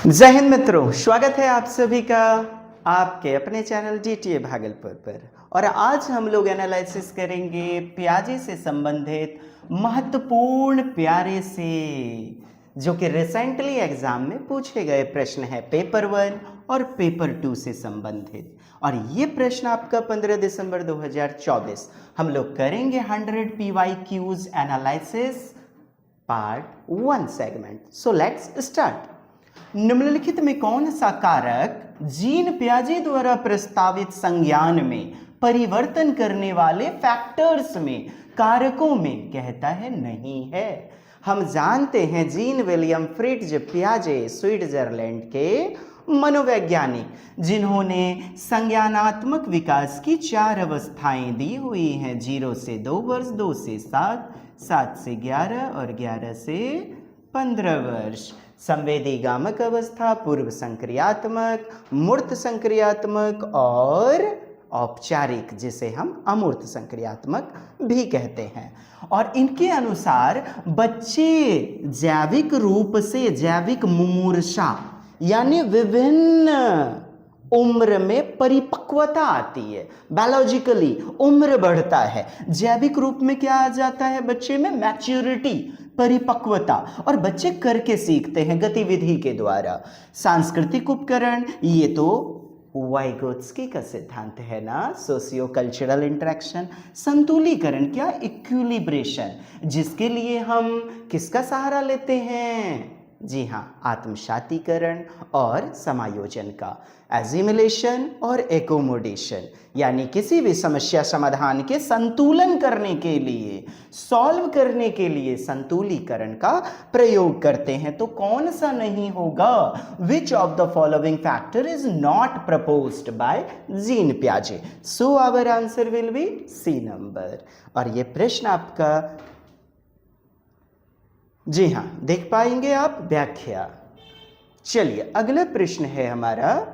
जय हिंद मित्रों, स्वागत है आप सभी का आपके अपने चैनल DTA भागलपुर पर। और आज हम लोग एनालिसिस करेंगे पियाजे से संबंधित महत्वपूर्ण प्यारे से, जो कि रिसेंटली एग्जाम में पूछे गए प्रश्न है पेपर 1 और पेपर 2 से संबंधित। और ये प्रश्न आपका 15 दिसंबर 2024 हम लोग करेंगे 100 PYQs analysis part 1 segment. So let's start. निम्नलिखित में कौन सा कारक जीन पियाजे द्वारा प्रस्तावित संज्ञान में परिवर्तन करने वाले फैक्टर्स में, कारकों में कहता है नहीं है? हम जानते हैं जीन विलियम फ्रिट्ज पियाजे स्विट्जरलैंड के मनोवैज्ञानिक, जिन्होंने संज्ञानात्मक विकास की 4 अवस्थाएं दी हुई हैं। 0 से 2 वर्ष, 2 से 7, 7 से 11 और 11 से 15 वर्ष। संवेदी गामक अवस्था, पूर्व संक्रियात्मक, मूर्त संक्रियात्मक और औपचारिक, जिसे हम अमूर्त संक्रियात्मक भी कहते हैं। और इनके अनुसार बच्चे जैविक रूप से, जैविक मुमूर्षा यानी विभिन्न उम्र में परिपक्वता आती है। बायोलॉजिकली उम्र बढ़ता है, जैविक रूप में क्या आ जाता है बच्चे में? मैच्योरिटी, परिपक्वता। और बच्चे करके सीखते हैं गतिविधि के द्वारा। सांस्कृतिक उपकरण, ये तो वाइगोत्स्की का सिद्धांत है ना, सोशियो कल्चरल इंटरेक्शन। संतुलीकरण क्या? इक्विलिब्रेशन, जिसके लिए हम किसका सहारा लेते हैं? जी हाँ, आत्मसातीकरण और समायोजन का। एजिमिलेशन और एकोमोडेशन, यानी किसी भी समस्या समाधान के संतुलन करने के लिए, सॉल्व करने के लिए संतुलीकरण का प्रयोग करते हैं। तो कौन सा नहीं होगा? Which of the following factor is not proposed by Jean पियाजे? So our answer will be C number. और ये प्रश्न आपका, जी हाँ, देख पाएंगे आप व्याख्या। चलिए अगला प्रश्न है हमारा,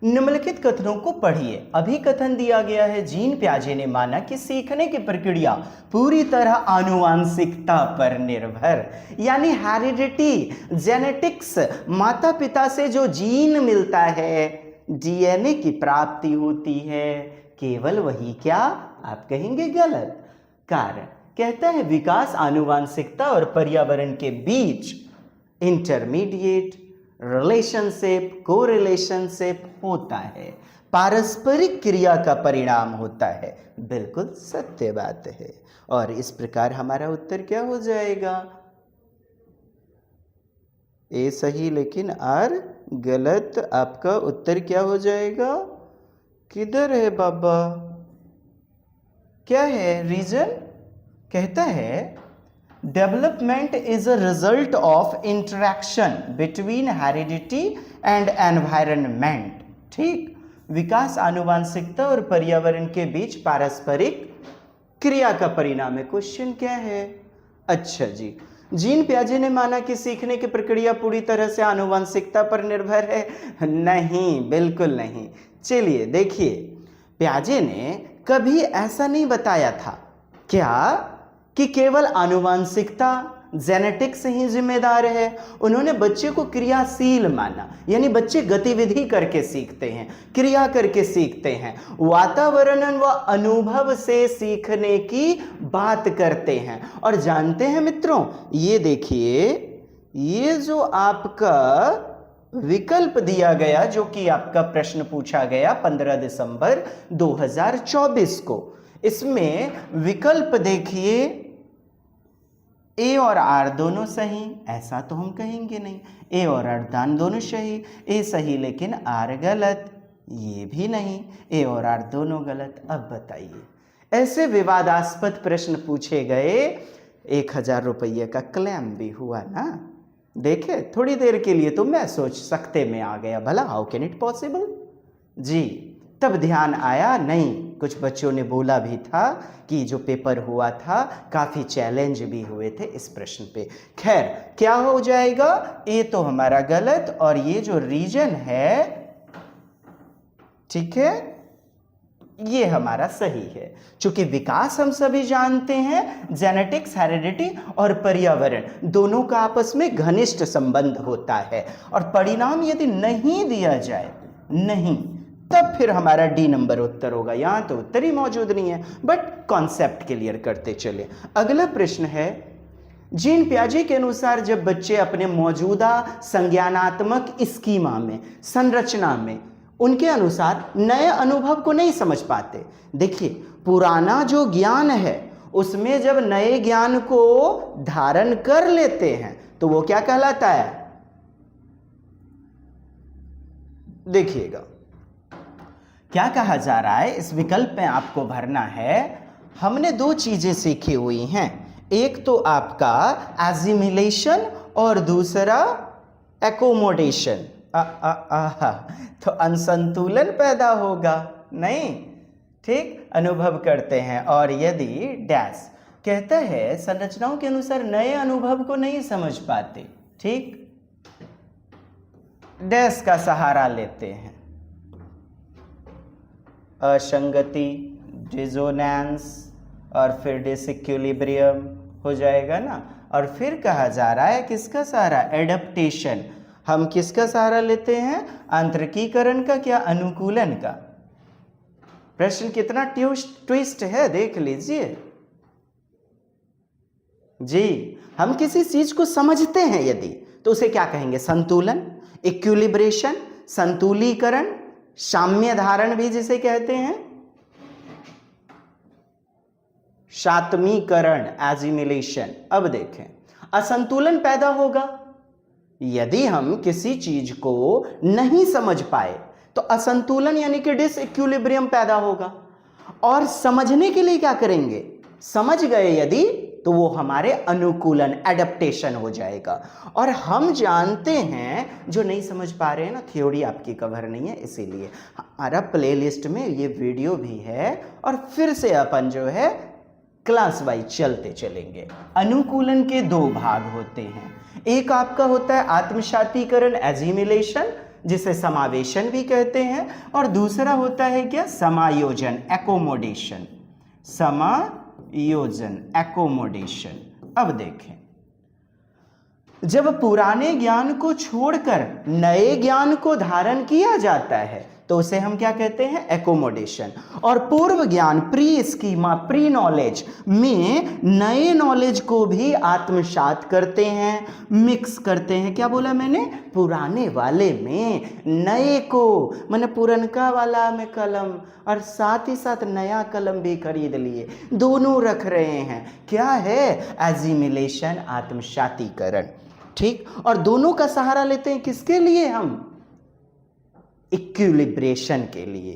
निम्नलिखित कथनों को पढ़िए। अभी कथन दिया गया है, जीन पियाजे ने माना कि सीखने की प्रक्रिया पूरी तरह आनुवांशिकता पर निर्भर, यानी हेरिडिटी, जेनेटिक्स, माता पिता से जो जीन मिलता है, DNA की प्राप्ति होती है, केवल वही। क्या आप कहेंगे गलत? कारण कहता है विकास आनुवांशिकता और पर्यावरण के बीच इंटरमीडिएट रिलेशनशिप, कोरिलेशनशिप होता है, पारस्परिक क्रिया का परिणाम होता है। बिल्कुल सत्य बात है। और इस प्रकार हमारा उत्तर क्या हो जाएगा? ए सही लेकिन आर गलत। आपका उत्तर क्या हो जाएगा? किधर है बाबा? क्या है रीजन? कहता है development is a result of interaction between heredity and environment. ठीक, विकास आनुवांशिकता और पर्यावरण के बीच पारस्परिक क्रिया का परिणाम है। क्वेश्चन क्या है? अच्छा जी, जीन पियाजे ने माना कि सीखने की प्रक्रिया पूरी तरह से आनुवांशिकता पर निर्भर है। नहीं, बिल्कुल नहीं। चलिए देखिए, पियाजे ने कभी ऐसा नहीं बताया था क्या कि केवल आनुवांशिकता, जेनेटिक्स ही जिम्मेदार है। उन्होंने बच्चे को क्रियाशील माना, यानी बच्चे गतिविधि करके सीखते हैं, क्रिया करके सीखते हैं, वातावरण व अनुभव से सीखने की बात करते हैं। और जानते हैं मित्रों, ये देखिए, ये जो आपका विकल्प दिया गया, जो कि आपका प्रश्न पूछा गया 15 दिसंबर 2024 को, इसमें विकल्प देखिए, ए और आर दोनों सही, ऐसा तो हम कहेंगे नहीं। ए और आर दोनों सही, ए सही लेकिन आर गलत, ये भी नहीं। ए और आर दोनों गलत। अब बताइए, ऐसे विवादास्पद प्रश्न पूछे गए, 1000 रुपये का क्लेम भी हुआ ना। देखे, थोड़ी देर के लिए तो मैं सोच सकते में आ गया, भला हाउ कैन इट पॉसिबल जी। तब ध्यान आया, नहीं, कुछ बच्चों ने बोला भी था कि जो पेपर हुआ था काफ़ी चैलेंज भी हुए थे इस प्रश्न पे। खैर, क्या हो जाएगा? ए तो हमारा गलत, और ये जो रीजन है, ठीक है, ये हमारा सही है। चूंकि विकास हम सभी जानते हैं जेनेटिक्स, हेरिडिटी और पर्यावरण दोनों का आपस में घनिष्ठ संबंध होता है, और परिणाम यदि नहीं दिया जाए, नहीं, तब फिर हमारा डी नंबर उत्तर होगा। यहां तो उत्तर ही मौजूद नहीं है, बट कॉन्सेप्ट क्लियर करते चले। अगला प्रश्न है, जीन पियाजे के अनुसार जब बच्चे अपने मौजूदा संज्ञानात्मक स्कीमा में, संरचना में, उनके अनुसार नए अनुभव को नहीं समझ पाते। देखिए, पुराना जो ज्ञान है उसमें जब नए ज्ञान को धारण कर लेते हैं तो वो क्या कहलाता है? देखिएगा क्या कहा जा रहा है, इस विकल्प में आपको भरना है। हमने दो चीजें सीखी हुई हैं, एक तो आपका एसिमिलेशन और दूसरा एकोमोडेशन। तो असंतुलन पैदा होगा, नहीं? ठीक, अनुभव करते हैं, और यदि डैश कहता है संरचनाओं के अनुसार नए अनुभव को नहीं समझ पाते, ठीक, डैश का सहारा लेते हैं, असंगति, डिसोनेंस, और फिर डिसइक्विलिब्रियम हो जाएगा ना। और फिर कहा जा रहा है किसका सहारा? एडप्टेशन। हम किसका सहारा लेते हैं? आंतरिकीकरण का, क्या अनुकूलन का? प्रश्न कितना ट्विस्ट है, देख लीजिए जी। हम किसी चीज को समझते हैं यदि, तो उसे क्या कहेंगे? संतुलन, इक्विलिब्रेशन, संतुलीकरण, साम्य धारण भी जिसे कहते हैं, सातमीकरण, एजिमिलेशन। अब देखें, असंतुलन पैदा होगा यदि हम किसी चीज को नहीं समझ पाए, तो असंतुलन यानी कि डिसइक्विलिब्रियम पैदा होगा। और समझने के लिए क्या करेंगे? समझ गए यदि, तो वो हमारे अनुकूलन, एडप्टेशन हो जाएगा। और हम जानते हैं जो नहीं समझ पा रहे हैं ना, थ्योरी आपकी कवर नहीं है, इसीलिए हमारा प्लेलिस्ट में ये वीडियो भी है, और फिर से अपन जो है क्लास वाइज चलते चलेंगे। अनुकूलन के दो भाग होते हैं, एक आपका होता है आत्मसातीकरण, एजिमिलेशन, जिसे समावेशन भी कहते हैं, और दूसरा होता है क्या? समायोजन, एकोमोडेशन। समायोजन, एकोमोडेशन। अब देखें, जब पुराने ज्ञान को छोड़कर नए ज्ञान को धारण किया जाता है तो उसे हम क्या कहते हैं? एकोमोडेशन। और पूर्व ज्ञान, प्री स्कीमा, प्री नॉलेज में नए नॉलेज को भी आत्मसात करते हैं, मिक्स करते हैं। क्या बोला मैंने? पुराने वाले में नए को, मैंने पुरनका वाला में कलम और साथ ही साथ नया कलम भी खरीद लिए, दोनों रख रहे हैं। क्या है? एजिमिलेशन, आत्मसातीकरण। ठीक, और दोनों का सहारा लेते हैं किसके लिए? हम इक्विलिब्रेशन के लिए।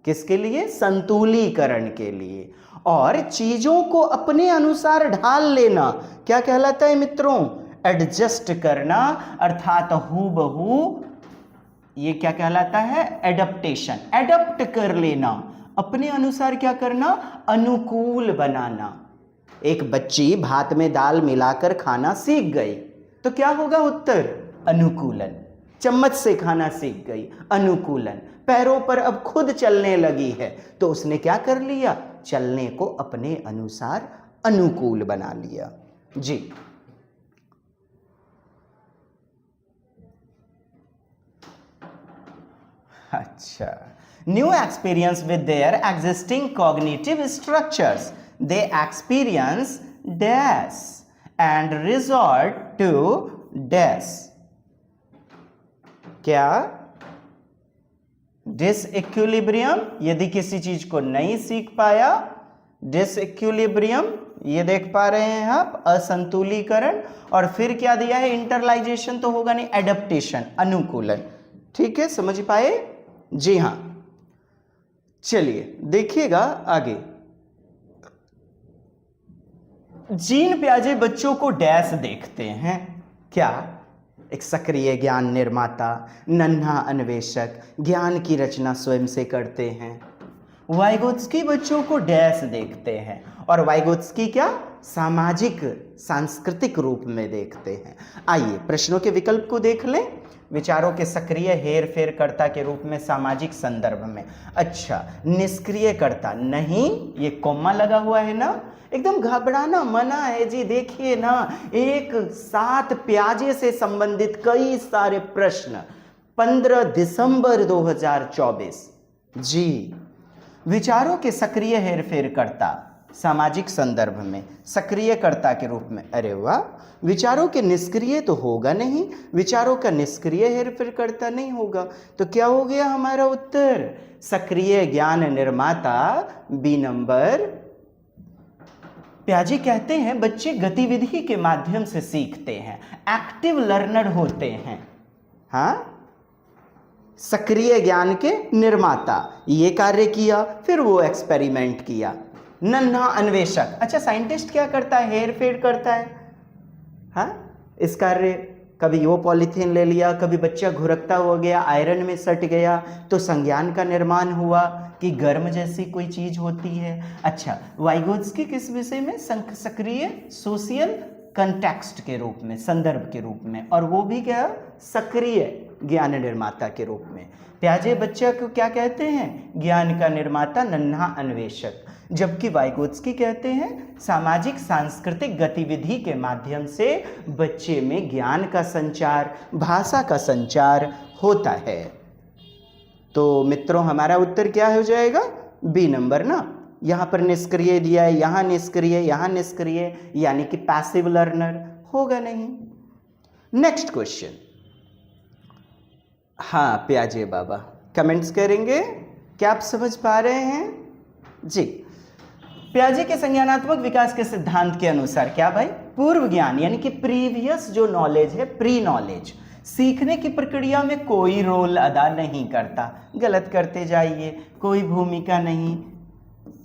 किसके लिए? संतुलीकरण के लिए। और चीजों को अपने अनुसार ढाल लेना क्या कहलाता है मित्रों? एडजस्ट करना, अर्थात हूबहू, ये क्या कहलाता है? एडप्टेशन। एडप्ट कर लेना, अपने अनुसार क्या करना? अनुकूल बनाना। एक बच्ची भात में दाल मिलाकर खाना सीख गई तो क्या होगा उत्तर? अनुकूलन। चम्मच से खाना सीख गई, अनुकूलन। पैरों पर अब खुद चलने लगी है तो उसने क्या कर लिया? चलने को अपने अनुसार अनुकूल बना लिया। जी, अच्छा। New experience with their existing cognitive structures, they experience dash and resort to dash. क्या? डिसइक्विलिब्रियम, यदि किसी चीज को नहीं सीख पाया, डिसइक्विलिब्रियम, ये देख पा रहे हैं आप, असंतुलीकरण, और फिर क्या दिया है? इंटरलाइजेशन तो होगा नहीं, एडप्टेशन, अनुकूलन। ठीक है, समझ पाए? जी हां, चलिए देखिएगा आगे। जीन पियाजे बच्चों को डैश देखते हैं। क्या? एक सक्रिय ज्ञान निर्माता, नन्हा अन्वेषक, ज्ञान की रचना स्वयं से करते हैं। वाइगोत्स्की बच्चों को डैश देखते हैं, और वाइगोत्स्की क्या? सामाजिक, सांस्कृतिक रूप में देखते हैं। आइए प्रश्नों के विकल्प को देख लें। विचारों के सक्रिय हेर-फेर कर्ता के रूप में सामाजिक संदर्भ में। अच्छा, निष्क्रिय कर्ता नहीं, ये कॉमा लगा हुआ है ना, एकदम घबराना मना है जी। देखिए ना, एक साथ प्याजे से संबंधित कई सारे प्रश्न 15 दिसंबर 2024 जी। विचारों के सक्रिय हेरफेर कर्ता सामाजिक संदर्भ में, सक्रिय कर्ता के रूप में। अरे वाह, विचारों के निष्क्रिय तो होगा नहीं, विचारों का निष्क्रिय हेरफेर कर्ता नहीं होगा, तो क्या हो गया हमारा उत्तर? सक्रिय ज्ञान निर्माता, बी नंबर। प्याजे कहते हैं बच्चे गतिविधि के माध्यम से सीखते हैं, एक्टिव लर्नर होते हैं। हाँ, सक्रिय ज्ञान के निर्माता, ये कार्य किया, फिर वो एक्सपेरिमेंट किया। नन्हा अन्वेषक, अच्छा साइंटिस्ट क्या करता है? हेर फेर करता है। हाँ, इस कार्य, कभी वो पॉलीथीन ले लिया, कभी बच्चा घुरकता हो गया, आयरन में सट गया, तो संज्ञान का निर्माण हुआ कि गर्म जैसी कोई चीज होती है। अच्छा, वाइगोत्स्की किस विषय में? सक्रिय सोशियल कंटेक्स्ट के रूप में, संदर्भ के रूप में, और वो भी क्या? सक्रिय ज्ञान निर्माता के रूप में। प्याजे बच्चा को क्या कहते हैं? ज्ञान का निर्माता, नन्हा अन्वेषक। जबकि वाइगोत्स्की कहते हैं सामाजिक सांस्कृतिक गतिविधि के माध्यम से बच्चे में ज्ञान का संचार, भाषा का संचार होता है। तो मित्रों, हमारा उत्तर क्या हो जाएगा? बी नंबर ना। यहां पर निष्क्रिय दिया है, यहां निष्क्रिय, यहां निष्क्रिय, यानी कि पैसिव लर्नर होगा नहीं। Next question. हाँ प्याजे बाबा कमेंट्स करेंगे, क्या आप समझ पा रहे हैं जी? प्याजे के संज्ञानात्मक विकास के सिद्धांत के अनुसार क्या भाई? पूर्व ज्ञान यानी कि प्रीवियस जो नॉलेज है, प्री नॉलेज, सीखने की प्रक्रिया में कोई रोल अदा नहीं करता। गलत करते जाइए, कोई भूमिका नहीं।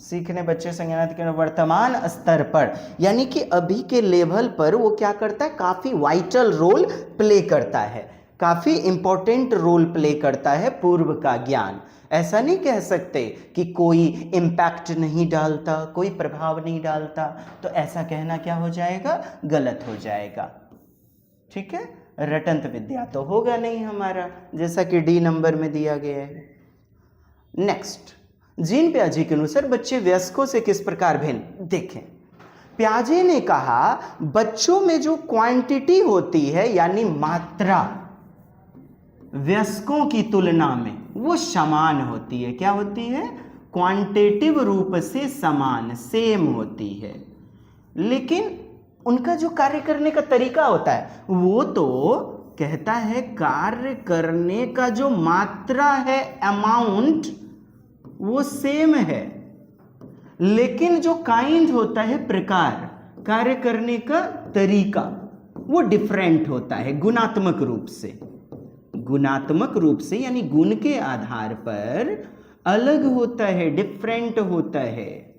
सीखने बच्चे संज्ञानात्मक के वर्तमान स्तर पर, यानी कि अभी के लेवल पर वो क्या करता है? काफी वाइटल रोल प्ले करता है, काफी इंपॉर्टेंट रोल प्ले करता है पूर्व का ज्ञान। ऐसा नहीं कह सकते कि कोई इम्पैक्ट नहीं डालता, कोई प्रभाव नहीं डालता, तो ऐसा कहना क्या हो जाएगा? गलत हो जाएगा। ठीक है, रटंत विद्या तो होगा नहीं हमारा, जैसा कि डी नंबर में दिया गया है। नेक्स्ट, जीन प्याजे के अनुसार बच्चे वयस्कों से किस प्रकार भिन्न? देखें, प्याजे ने कहा बच्चों में जो क्वांटिटी होती है यानी मात्रा, वयस्कों की तुलना में वो समान होती है। क्या होती है? क्वांटिटिव रूप से समान, सेम होती है। लेकिन उनका जो कार्य करने का तरीका होता है वो तो कहता है कार्य करने का जो मात्रा है, अमाउंट, वो सेम है, लेकिन जो काइंड होता है, प्रकार, कार्य करने का तरीका, वो डिफरेंट होता है गुणात्मक रूप से। गुणात्मक रूप से यानी गुण के आधार पर अलग होता है, डिफरेंट होता है।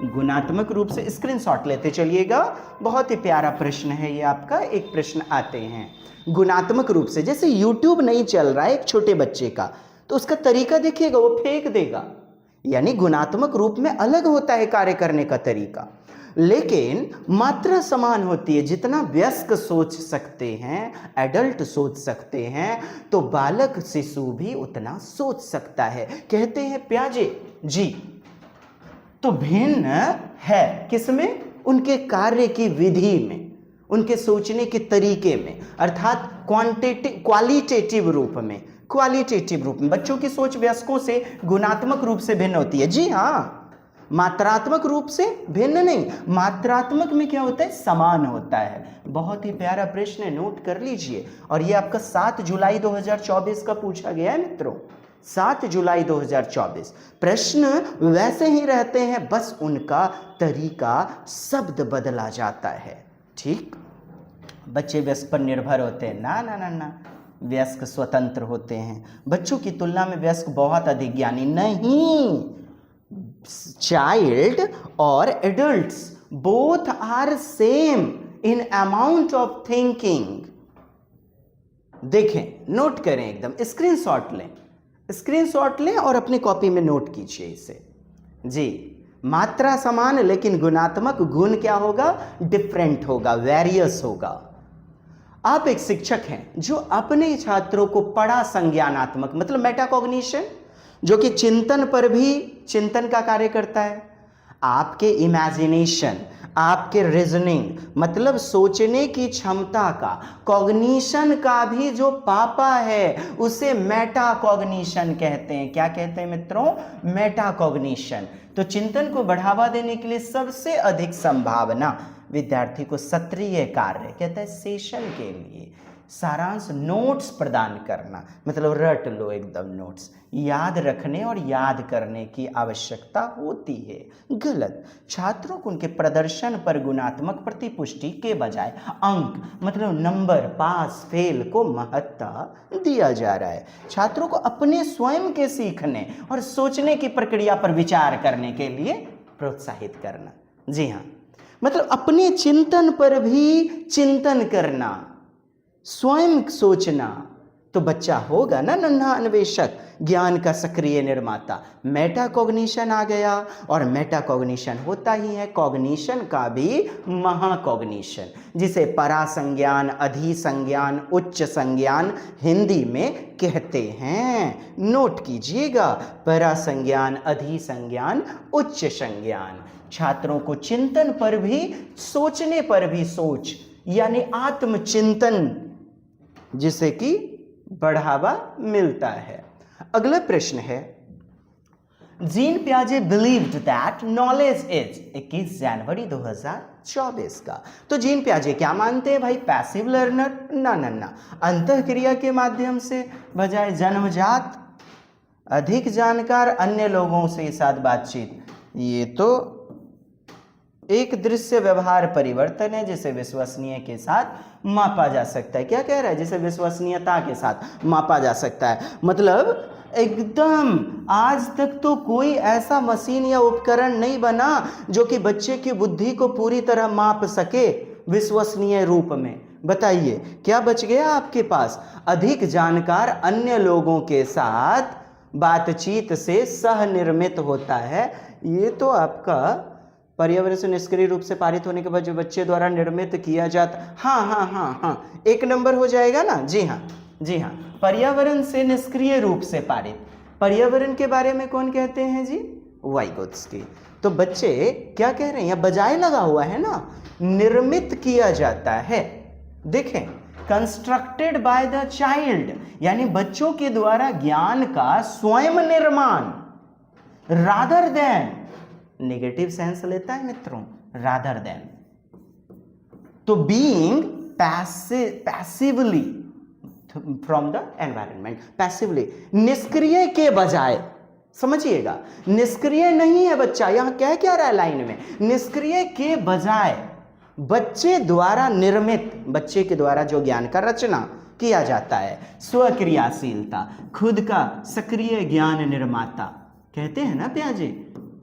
गुणात्मक रूप से स्क्रीनशॉट लेते चलिएगा, बहुत ही प्यारा प्रश्न है ये आपका। एक प्रश्न आते हैं गुणात्मक रूप से, जैसे YouTube नहीं चल रहा है एक छोटे बच्चे का, तो उसका तरीका देखिएगा, वो फेंक देगा, यानी गुणात्मक रूप में अलग होता है कार्य करने का तरीका, लेकिन मात्रा समान होती है। जितना वयस्क सोच सकते हैं, एडल्ट सोच सकते हैं, तो बालक शिशु भी उतना सोच सकता है, कहते हैं प्याजे जी। तो भिन्न है किसमें? उनके कार्य की विधि में, उनके सोचने के तरीके में, अर्थात क्वालिटेटिव रूप में। क्वालिटेटिव रूप में बच्चों की सोच वयस्कों से गुणात्मक रूप से भिन्न होती है। जी हाँ, मात्रात्मक रूप से भिन्न नहीं। मात्रात्मक में क्या होता है? समान होता है। बहुत ही प्यारा प्रश्न है, नोट कर लीजिए। और ये आपका 7 जुलाई 2024 का पूछा गया है मित्रों, 7 जुलाई 2024। प्रश्न वैसे ही रहते हैं, बस उनका तरीका, शब्द बदला जाता है। ठीक, बच्चे वयस्क पर निर्भर होते हैं? ना ना ना ना, वयस्क स्वतंत्र होते हैं। बच्चों की तुलना में वयस्क बहुत अधिक ज्ञानी नहीं। चाइल्ड और adults both are same in amount of thinking. देखें, नोट करें, एकदम स्क्रीनशॉट लें, स्क्रीनशॉट लें और अपनी कॉपी में नोट कीजिए इसे जी। मात्रा समान, लेकिन गुणात्मक गुण क्या होगा? डिफरेंट होगा, वेरियस होगा। आप एक शिक्षक हैं जो अपने छात्रों को पढ़ा संज्ञानात्मक मतलब मेटाकॉग्निशन, जो कि चिंतन पर भी चिंतन का कार्य करता है, आपके इमेजिनेशन, आपके रीजनिंग मतलब सोचने की क्षमता का, कॉग्निशन का भी जो पापा है उसे मेटाकॉग्निशन कहते हैं। क्या कहते हैं मित्रों? मेटाकॉग्निशन। तो चिंतन को बढ़ावा देने के लिए सबसे अधिक संभावना विद्यार्थी को सत्रीय कार्य कहते हैं, सेशन के लिए सारांश नोट्स प्रदान करना, मतलब रट लो एकदम नोट्स, याद रखने और याद करने की आवश्यकता होती है। गलत। छात्रों को उनके प्रदर्शन पर गुणात्मक प्रतिपुष्टि के बजाय अंक मतलब नंबर, पास फेल को महत्ता दिया जा रहा है। छात्रों को अपने स्वयं के सीखने और सोचने की प्रक्रिया पर विचार करने के लिए प्रोत्साहित करना। जी हाँ, मतलब अपने चिंतन पर भी चिंतन करना, स्वयं सोचना, तो बच्चा होगा ना नन्हा अन्वेषक, ज्ञान का सक्रिय निर्माता। मेटाकॉग्निशन आ गया और मेटाकॉग्निशन होता ही है कॉग्निशन का भी महाकॉग्निशन, जिसे परासंज्ञान, अधिसंज्ञान, उच्च संज्ञान हिंदी में कहते हैं। नोट कीजिएगा, परासंज्ञान, अधिसंज्ञान, उच्च संज्ञान। छात्रों को चिंतन पर भी सोचने पर भी सोच यानी आत्मचिंतन जिसे कि बढ़ावा मिलता है। अगला प्रश्न है, जीन पियाजे बिलीव्ड दैट नॉलेज इज 21 जनवरी 2024 का। तो जीन पियाजे क्या मानते हैं भाई? Passive learner? ना, अंतःक्रिया के माध्यम से बजाय जन्मजात, अधिक जानकार, अन्य लोगों से साथ बातचीत। ये तो एक दृश्य व्यवहार परिवर्तन है जिसे विश्वसनीय के साथ मापा जा सकता है। क्या कह रहा है? जिसे विश्वसनीयता के साथ मापा जा सकता है, मतलब एकदम आज तक तो कोई ऐसा मशीन या उपकरण नहीं बना जो कि बच्चे की बुद्धि को पूरी तरह माप सके विश्वसनीय रूप में। बताइए क्या बच गया आपके पास? अधिक जानकार अन्य लोगों के साथ बातचीत से सह निर्मित होता है। ये तो आपका पर्यावरण से निष्क्रिय रूप से पारित होने के बाद जो बच्चे द्वारा निर्मित किया जाता, हाँ, 1 नंबर हो जाएगा ना। जी हाँ, पर्यावरण से निष्क्रिय रूप से पारित। पर्यावरण के बारे में कौन कहते हैं जी? वाइगोत्स्की। तो बच्चे क्या कह रहे हैं? बजाय लगा हुआ है ना, निर्मित किया जाता है। देखें, कंस्ट्रक्टेड बाय द चाइल्ड यानी बच्चों के द्वारा ज्ञान का स्वयं निर्माण, रादर देन, नेगेटिव सेंस लेता है मित्रों, रादर देन। तो being passively from the environment, passively, निष्क्रिय के बजाय। समझिएगा, निष्क्रिय नहीं है बच्चा, यहां कह क्या रहा है लाइन में? निष्क्रिय के बजाय बच्चे द्वारा निर्मित, बच्चे के द्वारा जो ज्ञान का रचना किया जाता है, स्वक्रियाशीलता, खुद का सक्रिय ज्ञान निर्माता कहते हैं ना पियाजे।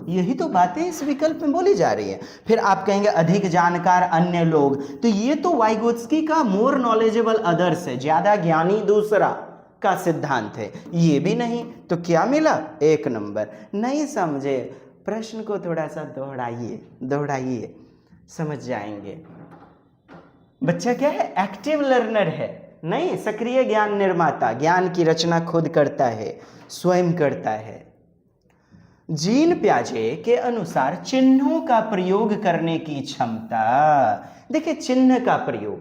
यही तो बातें इस विकल्प में बोली जा रही है। फिर आप कहेंगे अधिक जानकार अन्य लोग, तो ये तो वाइगोत्स्की का मोर नॉलेजेबल अदर्स है, ज्यादा ज्ञानी दूसरा का सिद्धांत है। ये भी नहीं, तो क्या मिला? 1 नंबर। नहीं समझे? प्रश्न को थोड़ा सा दोहराइए, समझ जाएंगे। बच्चा क्या है? एक्टिव लर्नर है, नहीं, सक्रिय ज्ञान निर्माता, ज्ञान की रचना खुद करता है, स्वयं करता है। जीन पियाजे के अनुसार चिन्हों का प्रयोग करने की क्षमता, देखिए चिन्ह का प्रयोग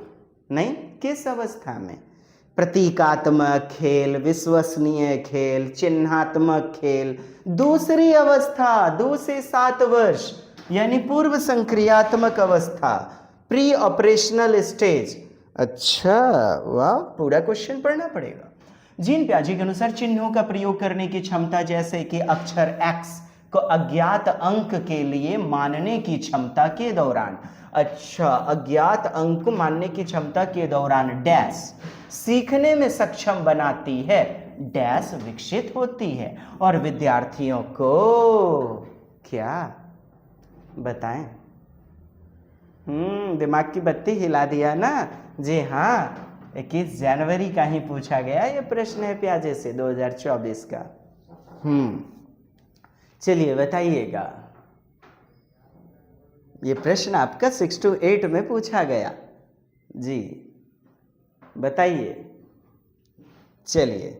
नहीं, किस अवस्था में? प्रतीकात्मक खेल, विश्वसनीय खेल, चिन्हात्मक खेल, दूसरी अवस्था 2 से 7 वर्ष यानी पूर्व संक्रियात्मक अवस्था, प्री ऑपरेशनल स्टेज। अच्छा वाह, पूरा क्वेश्चन पढ़ना पड़ेगा। जीन पियाजे के अनुसार चिन्हों का प्रयोग करने की क्षमता, जैसे कि अक्षर X को अज्ञात अंक के लिए मानने की क्षमता के दौरान, अच्छा, अज्ञात अंक को मानने की क्षमता के दौरान डैश सीखने में सक्षम बनाती है, डैश विकसित होती है और विद्यार्थियों को क्या बताएं? दिमाग की बत्ती हिला दिया ना। जी हाँ, 21 जनवरी का ही पूछा गया ये प्रश्न है पियाजे से 2024 का। चलिए बताइएगा, ये प्रश्न आपका 6 to 8 में पूछा गया जी। बताइए। चलिए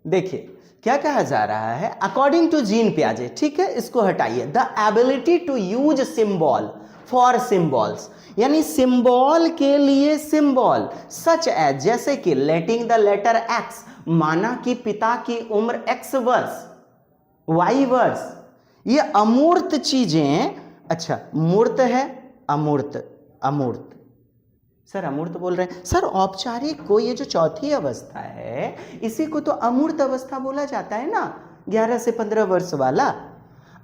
देखिए क्या कहा जा रहा है, अकॉर्डिंग टू जीन पियाजे, ठीक है, इसको हटाइए। The ability to use symbol for symbols, यानी सिंबल के लिए सिंबल, सच एज, जैसे कि लेटिंग द लेटर एक्स, माना कि पिता की उम्र एक्स वर्ष, वाई वर्ष, ये अमूर्त चीजें, अच्छा मूर्त है, अमूर्त, अमूर्त, सर अमूर्त बोल रहे हैं सर, औपचारिक को ये जो चौथी अवस्था है इसी को तो अमूर्त अवस्था बोला जाता है ना, 11 से 15 वर्ष वाला।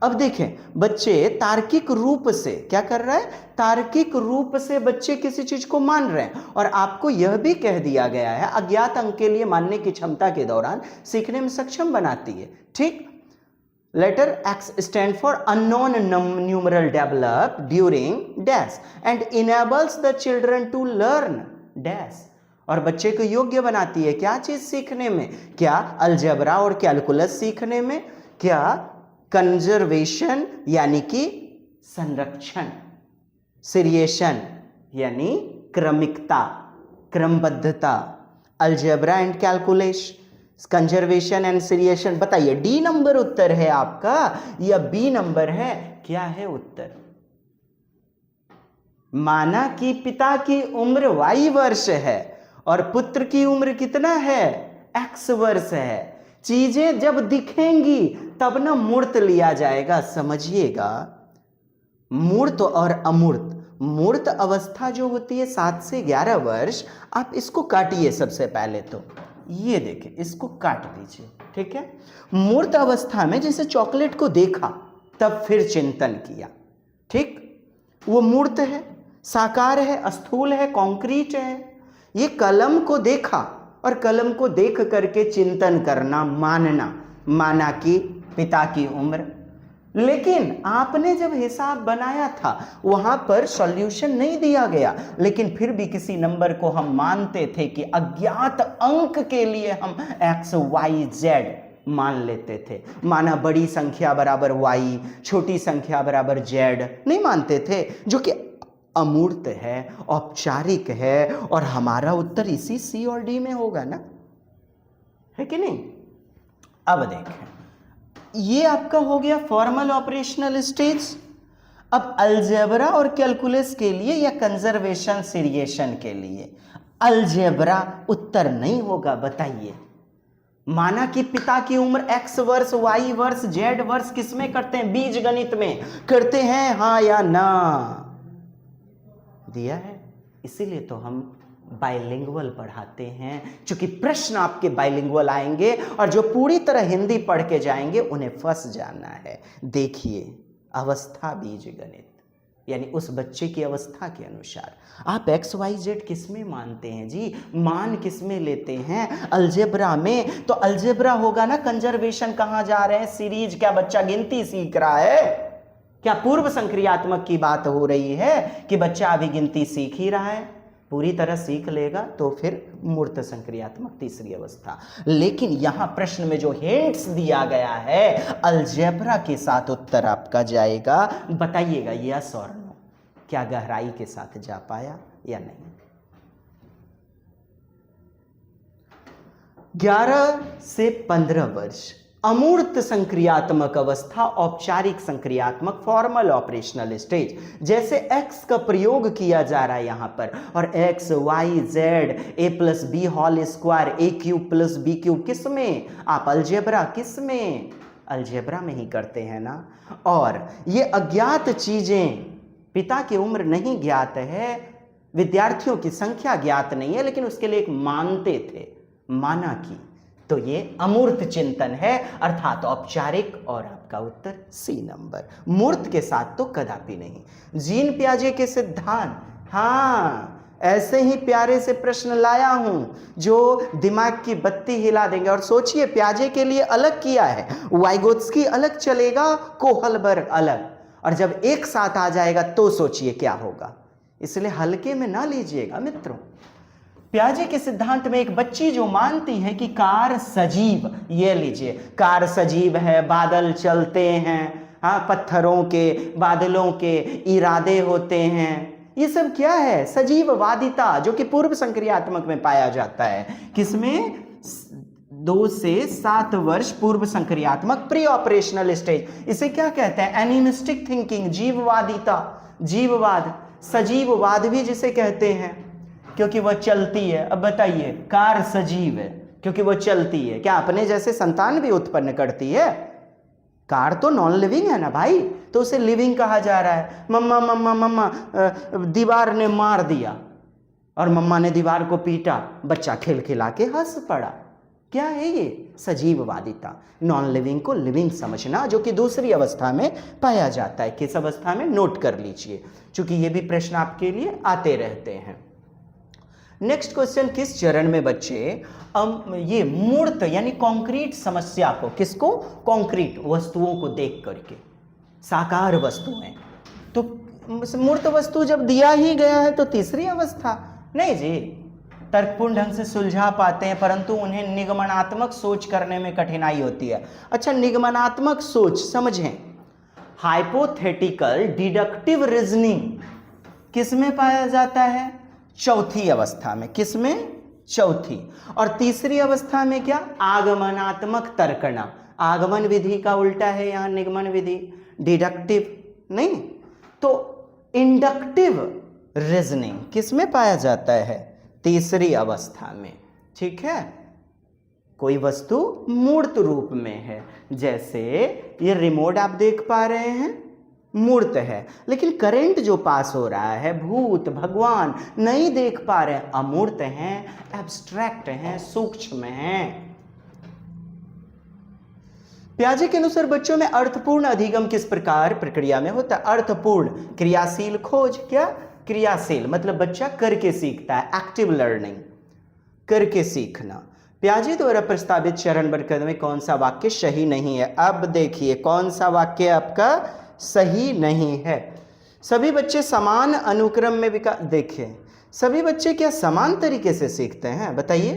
अब देखें बच्चे तार्किक रूप से क्या कर रहा है, तार्किक रूप से बच्चे किसी चीज को मान रहे हैं, और आपको यह भी कह दिया गया है अज्ञात अंक के लिए मानने की क्षमता के दौरान सीखने में सक्षम बनाती है, ठीक। Letter X stand for unknown numeral develop during dash and enables the children to learn dash, और बच्चे को योग्य बनाती है क्या चीज सीखने में, क्या अलजेब्रा और कैलकुलस सीखने में, क्या कंजर्वेशन यानी कि संरक्षण, सीरिएशन यानी क्रमिकता, क्रमबद्धता, algebra and calculation, conservation and seriation. बताइए डी नंबर उत्तर है आपका या बी नंबर है, क्या है उत्तर? माना कि पिता की उम्र वाई वर्ष है और पुत्र की उम्र कितना है, एक्स वर्ष है। चीजें जब दिखेंगी तब ना मूर्त लिया जाएगा, समझिएगा। मूर्त और अमूर्त, मूर्त अवस्था जो होती है 7 से 11 वर्ष, आप इसको काटिए सबसे पहले तो, ये देखें इसको काट दीजिए, ठीक है। मूर्त अवस्था में जैसे चॉकलेट को देखा तब फिर चिंतन किया, ठीक, वो मूर्त है, साकार है, स्थूल है, कॉन्क्रीट है। ये कलम को देखा और कलम को देख करके चिंतन करना, मानना, माना कि पिता की उम्र, लेकिन आपने जब हिसाब बनाया था वहां पर सॉल्यूशन नहीं दिया गया, लेकिन फिर भी किसी नंबर को हम मानते थे कि अज्ञात अंक के लिए हम एक्स वाई जेड मान लेते थे। माना बड़ी संख्या बराबर वाई, छोटी संख्या बराबर जेड नहीं मानते थे, जो कि अमूर्त है, औपचारिक है, और हमारा उत्तर इसी सी और डी में होगा ना, है कि नहीं। अब देखें, ये आपका हो गया फॉर्मल ऑपरेशनल स्टेज। अब अलजेब्रा और कैलकुलस के लिए या कंजर्वेशन सीरिएशन के लिए अलजेब्रा उत्तर नहीं होगा, बताइए। माना कि पिता की उम्र एक्स वर्ष, वाई वर्ष, जेड वर्ष किसमें करते हैं, बीज गणित में करते हैं, हाँ या ना दिया है, इसीलिए तो हम बाइलिंगुअल पढ़ाते हैं, क्योंकि प्रश्न आपके बाइलिंगुअल आएंगे और जो पूरी तरह हिंदी पढ़ के जाएंगे उन्हें फंस जाना है। देखिए अवस्था बीज गणित, यानी उस बच्चे की अवस्था के अनुसार आप एक्स वाई जेड किस में मानते हैं जी, मान किस में लेते हैं, अलजेब्रा में। तो अलजेब्रा होगा ना, कंजर्वेशन कहाँ जा रहे हैं, सीरीज, क्या बच्चा गिनती सीख रहा है, क्या पूर्व संक्रियात्मक की बात हो रही है कि बच्चा अभी गिनती सीख ही रहा है, पूरी तरह सीख लेगा तो फिर मूर्त संक्रियात्मक तीसरी अवस्था। लेकिन यहां प्रश्न में जो हिंट्स दिया गया है अलजेब्रा के साथ उत्तर आपका जाएगा, बताइएगा यस और नो, क्या गहराई के साथ जा पाया या नहीं। 11 से 15 वर्ष अमूर्त संक्रियात्मक अवस्था, औपचारिक संक्रियात्मक फॉर्मल ऑपरेशनल स्टेज। जैसे x का प्रयोग किया जा रहा है यहां पर, और x y z a plus b whole square a cube plus b cube, किस में आप अलजेब्रा, किस में अलजेब्रा में ही करते हैं ना। और ये अज्ञात चीजें, पिता की उम्र नहीं ज्ञात है, विद्यार्थियों की संख्या ज्ञात नहीं है, लेकिन उसके लिए एक मानते थे, माना कि, तो ये अमूर्त चिंतन है, अर्थात औपचारिक, और आपका उत्तर सी नंबर। मूर्त के साथ तो कदापि नहीं। जीन पियाजे के सिद्धांत, हाँ ऐसे ही प्यारे से प्रश्न लाया हूं जो दिमाग की बत्ती हिला देंगे। और सोचिए पियाजे के लिए अलग किया है, वाइगोत्स्की अलग चलेगा, कोहलबर्ग अलग, और जब एक साथ आ जाएगा तो सोचिए क्या होगा। इसलिए हल्के में ना लीजिएगा मित्रों। पियाजे के सिद्धांत में एक बच्ची जो मानती है कि कार सजीव, ये लीजिए कार सजीव है, बादल चलते हैं, हाँ पत्थरों के, बादलों के इरादे होते हैं, ये सब क्या है? सजीववादिता, जो कि पूर्व संक्रियात्मक में पाया जाता है। किसमें? 2 से 7 वर्ष पूर्व संक्रियात्मक, प्री ऑपरेशनल स्टेज। इसे क्या कहते हैं? एनिमिस्टिक थिंकिंग, जीववादिता, जीववाद, सजीववाद भी जिसे कहते हैं, क्योंकि वह चलती है। अब बताइए, कार सजीव है क्योंकि वह चलती है। क्या अपने जैसे संतान भी उत्पन्न करती है? कार तो नॉन लिविंग है ना भाई, तो उसे लिविंग कहा जा रहा है। मम्मा मम्मा मम्मा दीवार ने मार दिया और मम्मा ने दीवार को पीटा, बच्चा खिलखिला के हंस पड़ा। क्या है ये? सजीववादिता, नॉन लिविंग को लिविंग समझना, जो कि दूसरी अवस्था में पाया जाता है। किस अवस्था में? नोट कर लीजिए, क्योंकि ये भी प्रश्न आपके लिए आते रहते हैं। नेक्स्ट क्वेश्चन, किस चरण में बच्चे ये मूर्त यानी कॉन्क्रीट समस्या को, किसको? कॉन्क्रीट वस्तुओं को देख करके, साकार वस्तुएं, तो मूर्त वस्तु जब दिया ही गया है तो तीसरी अवस्था नहीं जी, तर्कपूर्ण ढंग से सुलझा पाते हैं, परंतु उन्हें निगमनात्मक सोच करने में कठिनाई होती है। अच्छा, निगमनात्मक सोच समझें, हाइपोथेटिकल डिडक्टिव रीजनिंग किसमें पाया जाता है? चौथी अवस्था में। किसमें? चौथी। और तीसरी अवस्था में क्या? आगमनात्मक तर्कना। आगमन विधि का उल्टा है यहां निगमन विधि, डिडक्टिव नहीं, तो इंडक्टिव रीजनिंग किसमें पाया जाता है? तीसरी अवस्था में। ठीक है, कोई वस्तु मूर्त रूप में है, जैसे ये रिमोट आप देख पा रहे हैं, मूर्त है, लेकिन करंट जो पास हो रहा है, भूत भगवान नहीं देख पा रहे हैं, अमूर्त हैं, एब्स्ट्रैक्ट हैं, सूक्ष्म हैं। पियाजे के अनुसार बच्चों में अर्थपूर्ण अधिगम किस प्रकार प्रक्रिया में होता है? अर्थपूर्ण, क्रियाशील खोज। क्या? क्रियाशील मतलब बच्चा करके सीखता है, एक्टिव लर्निंग, करके सीखना। पियाजे द्वारा प्रस्तावित चरणबद्ध कदम में कौन सा वाक्य सही नहीं है? अब देखिए कौन सा वाक्य आपका सही नहीं है। सभी बच्चे समान अनुक्रम में विकास, देखिए सभी बच्चे क्या समान तरीके से सीखते हैं? बताइए।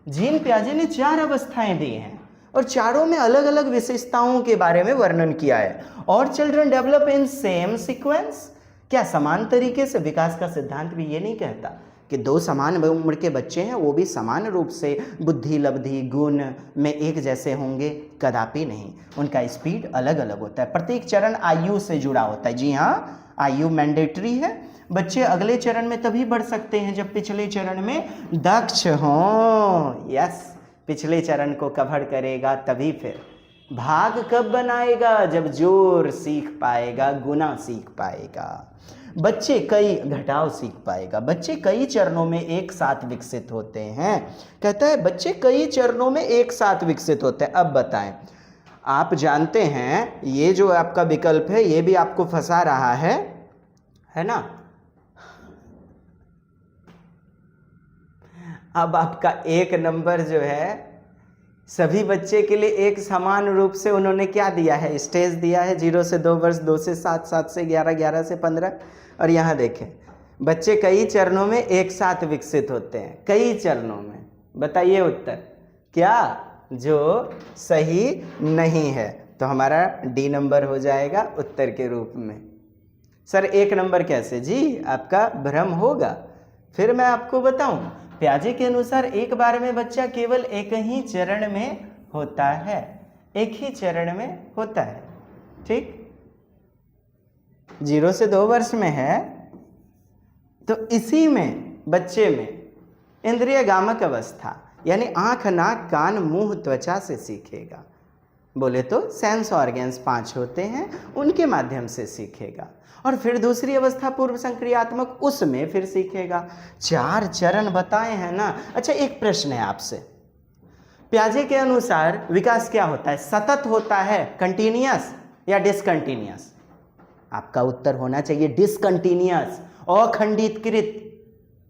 जीन पियाजे ने 4 अवस्थाएं दी हैं और चारों में अलग अलग विशेषताओं के बारे में वर्णन किया है। और children develop in same sequence, क्या समान तरीके से? विकास का सिद्धांत भी ये नहीं कहता कि 2 समान उम्र के बच्चे हैं वो भी समान रूप से बुद्धि लब्धि गुण में एक जैसे होंगे, कदापि नहीं। उनका स्पीड अलग अलग होता है। प्रत्येक चरण आयु से जुड़ा होता है। जी हाँ, आयु मैंडेटरी है। बच्चे अगले चरण में तभी बढ़ सकते हैं जब पिछले चरण में दक्ष हों। यस, पिछले चरण को कवर करेगा तभी। फिर भाग कब बनाएगा? जब जोर सीख पाएगा, गुना सीख पाएगा। बच्चे कई घटाव सीख पाएगा। बच्चे कई चरणों में एक साथ विकसित होते हैं। कहता है बच्चे कई चरणों में एक साथ विकसित होते हैं। अब बताएं, आप जानते हैं ये जो आपका विकल्प है ये भी आपको फंसा रहा है ना? अब आपका 1 नंबर जो है सभी बच्चे के लिए एक समान रूप से उन्होंने क्या दिया है? स्टेज दिया है। 0 से 2 वर्ष, 2 से 7, 7 से 11, 11 से 15। और यहाँ देखें, बच्चे कई चरणों में एक साथ विकसित होते हैं। कई चरणों में। बताइए उत्तर क्या जो सही नहीं है? तो हमारा डी नंबर हो जाएगा उत्तर के रूप में। सर 1 नंबर कैसे? जी आपका भ्रम होगा, फिर मैं आपको बताऊं। पियाजे के अनुसार एक बार में बच्चा केवल एक ही चरण में होता है, एक ही चरण में होता है। ठीक, 0 से 2 वर्ष में है तो इसी में बच्चे में इंद्रिय गामक अवस्था यानी आंख नाक कान मुंह त्वचा से सीखेगा। बोले तो सेंस ऑर्गन्स 5 होते हैं, उनके माध्यम से सीखेगा। और फिर दूसरी अवस्था पूर्व संक्रियात्मक, उसमें फिर सीखेगा। 4 चरण बताए हैं ना। अच्छा एक प्रश्न है आपसे, पियाजे के अनुसार विकास क्या होता है? सतत होता है, कंटिन्यूअस या डिसकंटिन्यूअस? आपका उत्तर होना चाहिए डिसकंटिन्यूअस, अखंडितकृत।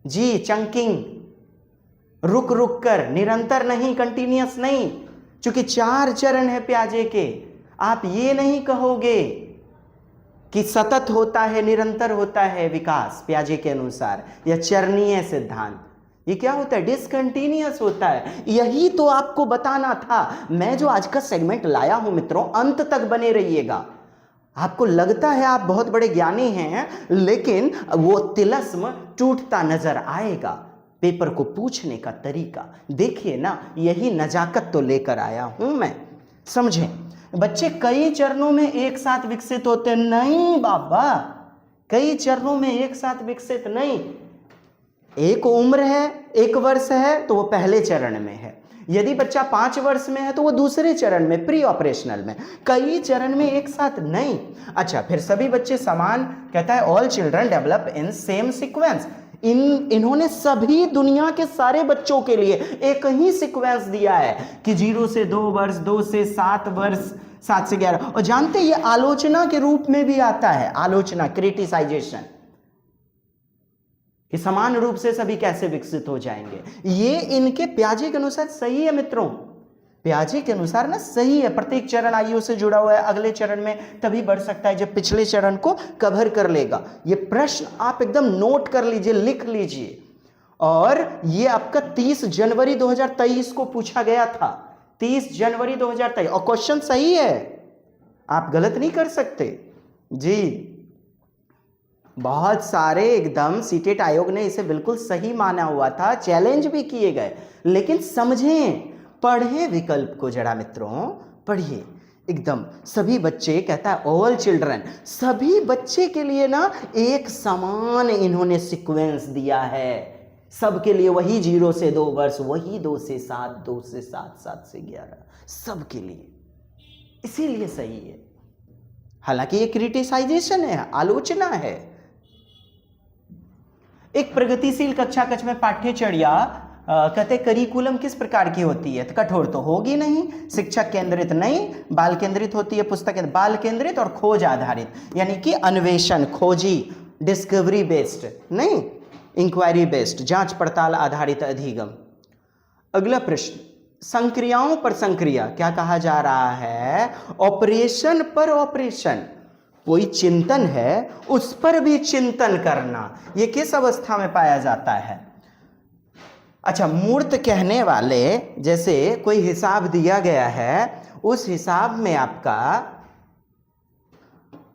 जी चंकिंग, रुक रुक कर, निरंतर नहीं, कंटिन्यूअस नहीं। चूंकि 4 चरण है पियाजे के, आप ये नहीं कहोगे कि सतत होता है, निरंतर होता है विकास पियाजे के अनुसार, या चरणीय सिद्धांत। ये क्या होता है? डिसकंटिन्यूअस होता है। यही तो आपको बताना था। मैं जो आज का सेगमेंट लाया हूं मित्रों, अंत तक बने रहिएगा। आपको लगता है आप बहुत बड़े ज्ञानी हैं, लेकिन वो तिलस्म टूटता नजर आएगा। पेपर को पूछने का तरीका देखिए ना, यही नजाकत तो लेकर आया हूं मैं। समझें, बच्चे कई चरणों में एक साथ विकसित होते नहीं बाबा, कई चरणों में एक साथ विकसित नहीं। एक उम्र है, 1 वर्ष है तो वो पहले चरण में है। यदि बच्चा 5 वर्ष में है तो वो दूसरे चरण में, प्री ऑपरेशनल में। कई चरण में एक साथ नहीं। अच्छा, फिर सभी बच्चे समान, कहता है all children develop in same sequence. इन्होंने सभी दुनिया के सारे बच्चों के लिए एक ही सीक्वेंस दिया है कि 0 से 2 वर्ष, 2 से 7 वर्ष, 7 से 11। और जानते ये आलोचना के रूप में भी आता है, आलोचना, क्रिटिसाइजेशन, कि समान रूप से सभी कैसे विकसित हो जाएंगे। ये इनके पियाजे के अनुसार सही है मित्रों, पियाजे के अनुसार ना सही है। प्रत्येक चरण आयु से जुड़ा हुआ है, अगले चरण में तभी बढ़ सकता है जब पिछले चरण को कवर कर लेगा। ये प्रश्न आप एकदम नोट कर लीजिए, लिख लीजिए। और ये आपका 30 जनवरी 2023 को पूछा गया था, 30 जनवरी 2023, और क्वेश्चन सही है, आप गलत नहीं कर सकते जी। बहुत सारे एकदम सीटेट आयोग ने इसे बिल्कुल सही माना हुआ था, चैलेंज भी किए गए। लेकिन समझें, पढ़ें विकल्प को जरा मित्रों, पढ़िए एकदम। सभी बच्चे, कहता है ऑल चिल्ड्रन, सभी बच्चे के लिए ना एक समान इन्होंने सीक्वेंस दिया है। सबके लिए वही 0 से 2 वर्ष, वही 2 से 7, 2 से 7, 7 से 11, सबके लिए, इसीलिए सही है। हालांकि ये क्रिटिसाइजेशन है, आलोचना है। एक प्रगतिशील कक्षा कक्ष में पाठ्यचर्या, कहते करिकुलम किस प्रकार की होती है? तो कठोर तो होगी नहीं, शिक्षक केंद्रित नहीं, बाल केंद्रित होती है। पुस्तक बाल केंद्रित और खोज आधारित, यानी कि अन्वेषण, खोजी, डिस्कवरी बेस्ड नहीं, इंक्वायरी बेस्ड, जांच पड़ताल आधारित अधिगम। अगला प्रश्न, संक्रियाओं पर संक्रिया, क्या कहा जा रहा है? ऑपरेशन पर ऑपरेशन, कोई चिंतन है उस पर भी चिंतन करना, यह किस अवस्था में पाया जाता है? अच्छा, मूर्त कहने वाले, जैसे कोई हिसाब दिया गया है, उस हिसाब में आपका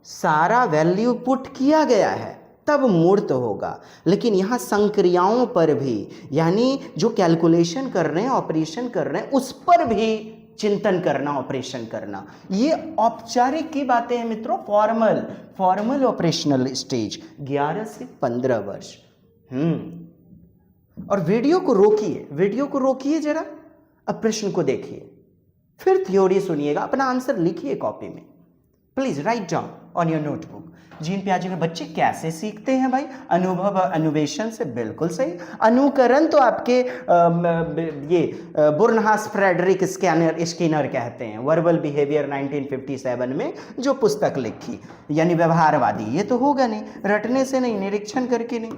सारा वैल्यू पुट किया गया है, तब मूर्त होगा। लेकिन यहां संक्रियाओं पर भी, यानी जो कैलकुलेशन कर रहे हैं, ऑपरेशन कर रहे हैं, उस पर भी चिंतन करना, ऑपरेशन करना, ये औपचारिक की बातें हैं मित्रों। फॉर्मल ऑपरेशनल स्टेज 11 से 15 वर्ष। और वीडियो को रोकिए जरा, अब प्रश्न को देखिए, फिर थ्योरी सुनिएगा, अपना आंसर लिखिए कॉपी में, please write down on your notebook. Jean पियाजे के बच्चे कैसे सीखते हैं भाई? अनुभव, अन्वेषण से, बिल्कुल सही। अनुकरण तो आपके बुर्नहास फ्रेडरिक स्किनर कहते हैं, वर्बल बिहेवियर 1957 में जो पुस्तक लिखी, यानी व्यवहारवादी। ये तो होगा नहीं, रटने से नहीं, निरीक्षण करके नहीं।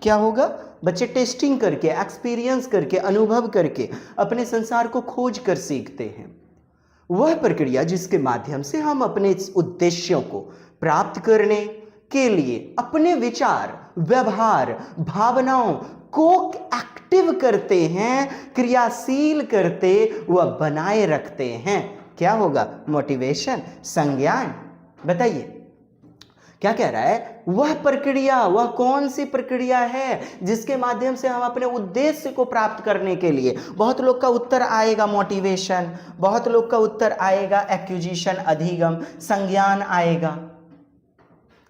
क्या होगा? बच्चे टेस्टिंग करके, एक्सपीरियंस करके, अनुभव करके अपने संसार को खोज कर सीखते हैं। वह प्रक्रिया जिसके माध्यम से हम अपने उद्देश्यों को प्राप्त करने के लिए अपने विचार, व्यवहार, भावनाओं को एक्टिव करते हैं, क्रियाशील करते व बनाए रखते हैं। क्या होगा? मोटिवेशन, संज्ञान। बताइए क्या कह रहा है? वह प्रक्रिया, वह कौन सी प्रक्रिया है जिसके माध्यम से हम अपने उद्देश्य को प्राप्त करने के लिए, बहुत लोग का उत्तर आएगा मोटिवेशन, बहुत लोग का उत्तर आएगा एक्विजिशन, अधिगम, संज्ञान आएगा।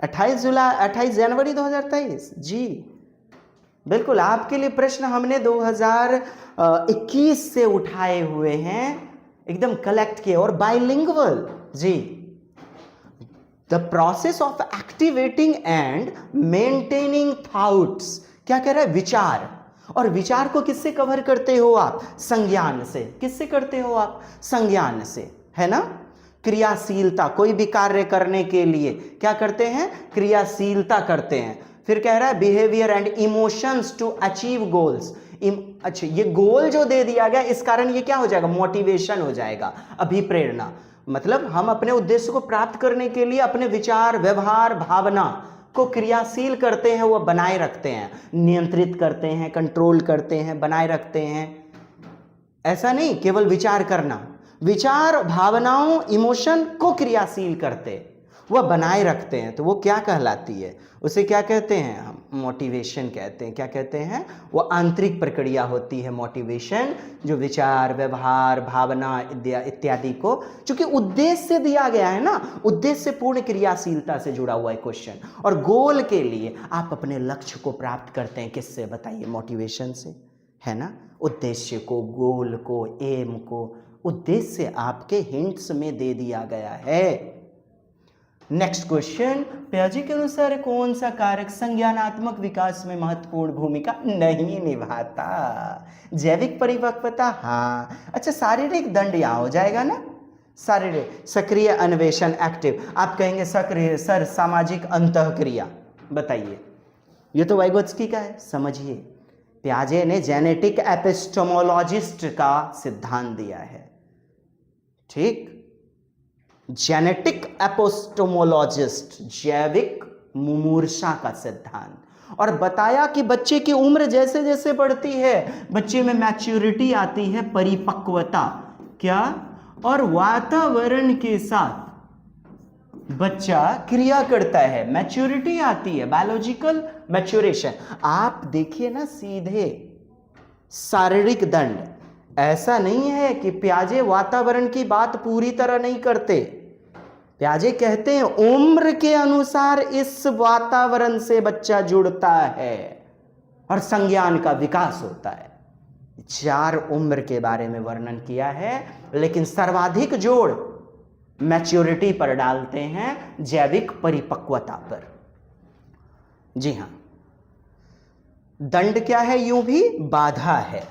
28 जनवरी 2023 जी, बिल्कुल आपके लिए प्रश्न हमने 2021 से उठाए हुए हैं, एकदम कलेक्ट किए, और बाइलिंगुअल जी। The process of activating and maintaining thoughts, क्या कह रहा है? विचार। और विचार को किससे कवर करते हो आप? संज्ञान से। किससे करते हो आप? संज्ञान से, है ना? क्रियाशीलता, कोई भी कार्य करने के लिए क्या करते हैं? क्रियाशीलता करते हैं। फिर कह रहा है behaviour and emotions to achieve goals. अच्छा, ये गोल जो दे दिया गया, इस कारण ये क्या हो जाएगा? मोटिवेशन हो जाएगा, अभिप्रेरणा। मतलब हम अपने उद्देश्य को प्राप्त करने के लिए अपने विचार, व्यवहार, भावना को क्रियाशील करते हैं, वो बनाए रखते हैं, नियंत्रित करते हैं, कंट्रोल करते हैं, बनाए रखते हैं। ऐसा नहीं केवल विचार करना, विचार, भावनाओं, इमोशन को क्रियाशील करते, वह बनाए रखते हैं, तो वो क्या कहलाती है? उसे क्या कहते हैं हम? मोटिवेशन कहते हैं। क्या कहते हैं? वो आंतरिक प्रक्रिया होती है मोटिवेशन, जो विचार, व्यवहार, भावना इत्यादि को, चूंकि उद्देश्य से दिया गया है ना, उद्देश्य से पूर्ण क्रियाशीलता से जुड़ा हुआ है क्वेश्चन। और गोल के लिए आप अपने लक्ष्य को प्राप्त करते हैं किससे? बताइए, मोटिवेशन से, है ना। उद्देश्य को, गोल को, एम को उद्देश्य आपके हिंट्स में दे दिया गया है। नेक्स्ट क्वेश्चन, पियाजे के अनुसार कौन सा कारक संज्ञानात्मक विकास में महत्वपूर्ण भूमिका नहीं निभाता? जैविक परिपक्वता, हाँ। अच्छा, शारीरिक दंड यहाँ हो जाएगा ना, शारीरिक सक्रिय अन्वेषण, एक्टिव। आप कहेंगे सक्रिय सर, सामाजिक अंतःक्रिया, बताइए, ये तो वाइगोत्स्की का है, समझिए। पियाजे ने जेनेटिक एपिस्टेमोलॉजिस्ट का सिद्धांत दिया है, ठीक, जेनेटिक एपिस्टेमोलॉजिस्ट, जैविक मुमूर्षा का सिद्धांत, और बताया कि बच्चे की उम्र जैसे जैसे बढ़ती है, बच्चे में मैच्योरिटी आती है, परिपक्वता, क्या, और वातावरण के साथ बच्चा क्रिया करता है, मैच्योरिटी आती है, बायोलॉजिकल मैच्योरेशन। आप देखिए ना, सीधे शारीरिक दंड, ऐसा नहीं है कि पियाजे वातावरण की बात पूरी तरह नहीं करते। पियाजे कहते हैं उम्र के अनुसार इस वातावरण से बच्चा जुड़ता है और संज्ञान का विकास होता है। 4 उम्र के बारे में वर्णन किया है, लेकिन सर्वाधिक जोड़ मैच्योरिटी पर डालते हैं, जैविक परिपक्वता पर। जी हां, दंड क्या है? यूं भी बाधा है।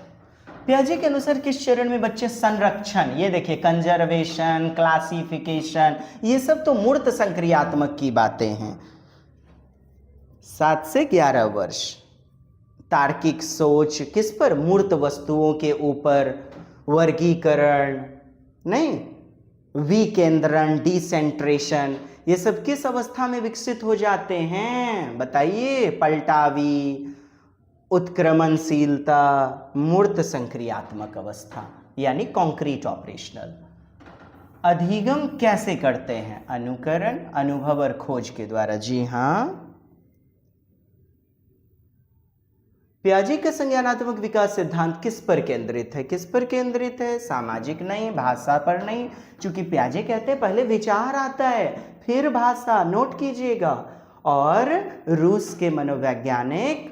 पियाजे के अनुसार किस चरण में बच्चे संरक्षण, ये देखिए, कंजर्वेशन, क्लासिफिकेशन, ये सब तो मूर्त संक्रियात्मक की बातें हैं। 7 से 11 वर्ष। तार्किक सोच किस पर? मूर्त वस्तुओं के ऊपर। वर्गीकरण नहीं, विकेंद्रण, डिसेंट्रेशन, ये सब किस अवस्था में विकसित हो जाते हैं? बताइए। पलटावी, उत्क्रमणशीलता, मूर्त संक्रियात्मक अवस्था, यानी कॉन्क्रीट ऑपरेशनल। अधिगम कैसे करते हैं? अनुकरण, अनुभव और खोज के द्वारा। जी हां, पियाजे का संज्ञानात्मक विकास सिद्धांत किस पर केंद्रित है? किस पर केंद्रित है? सामाजिक नहीं, भाषा पर नहीं, क्योंकि पियाजे कहते हैं पहले विचार आता है फिर भाषा, नोट कीजिएगा। और रूस के मनोवैज्ञानिक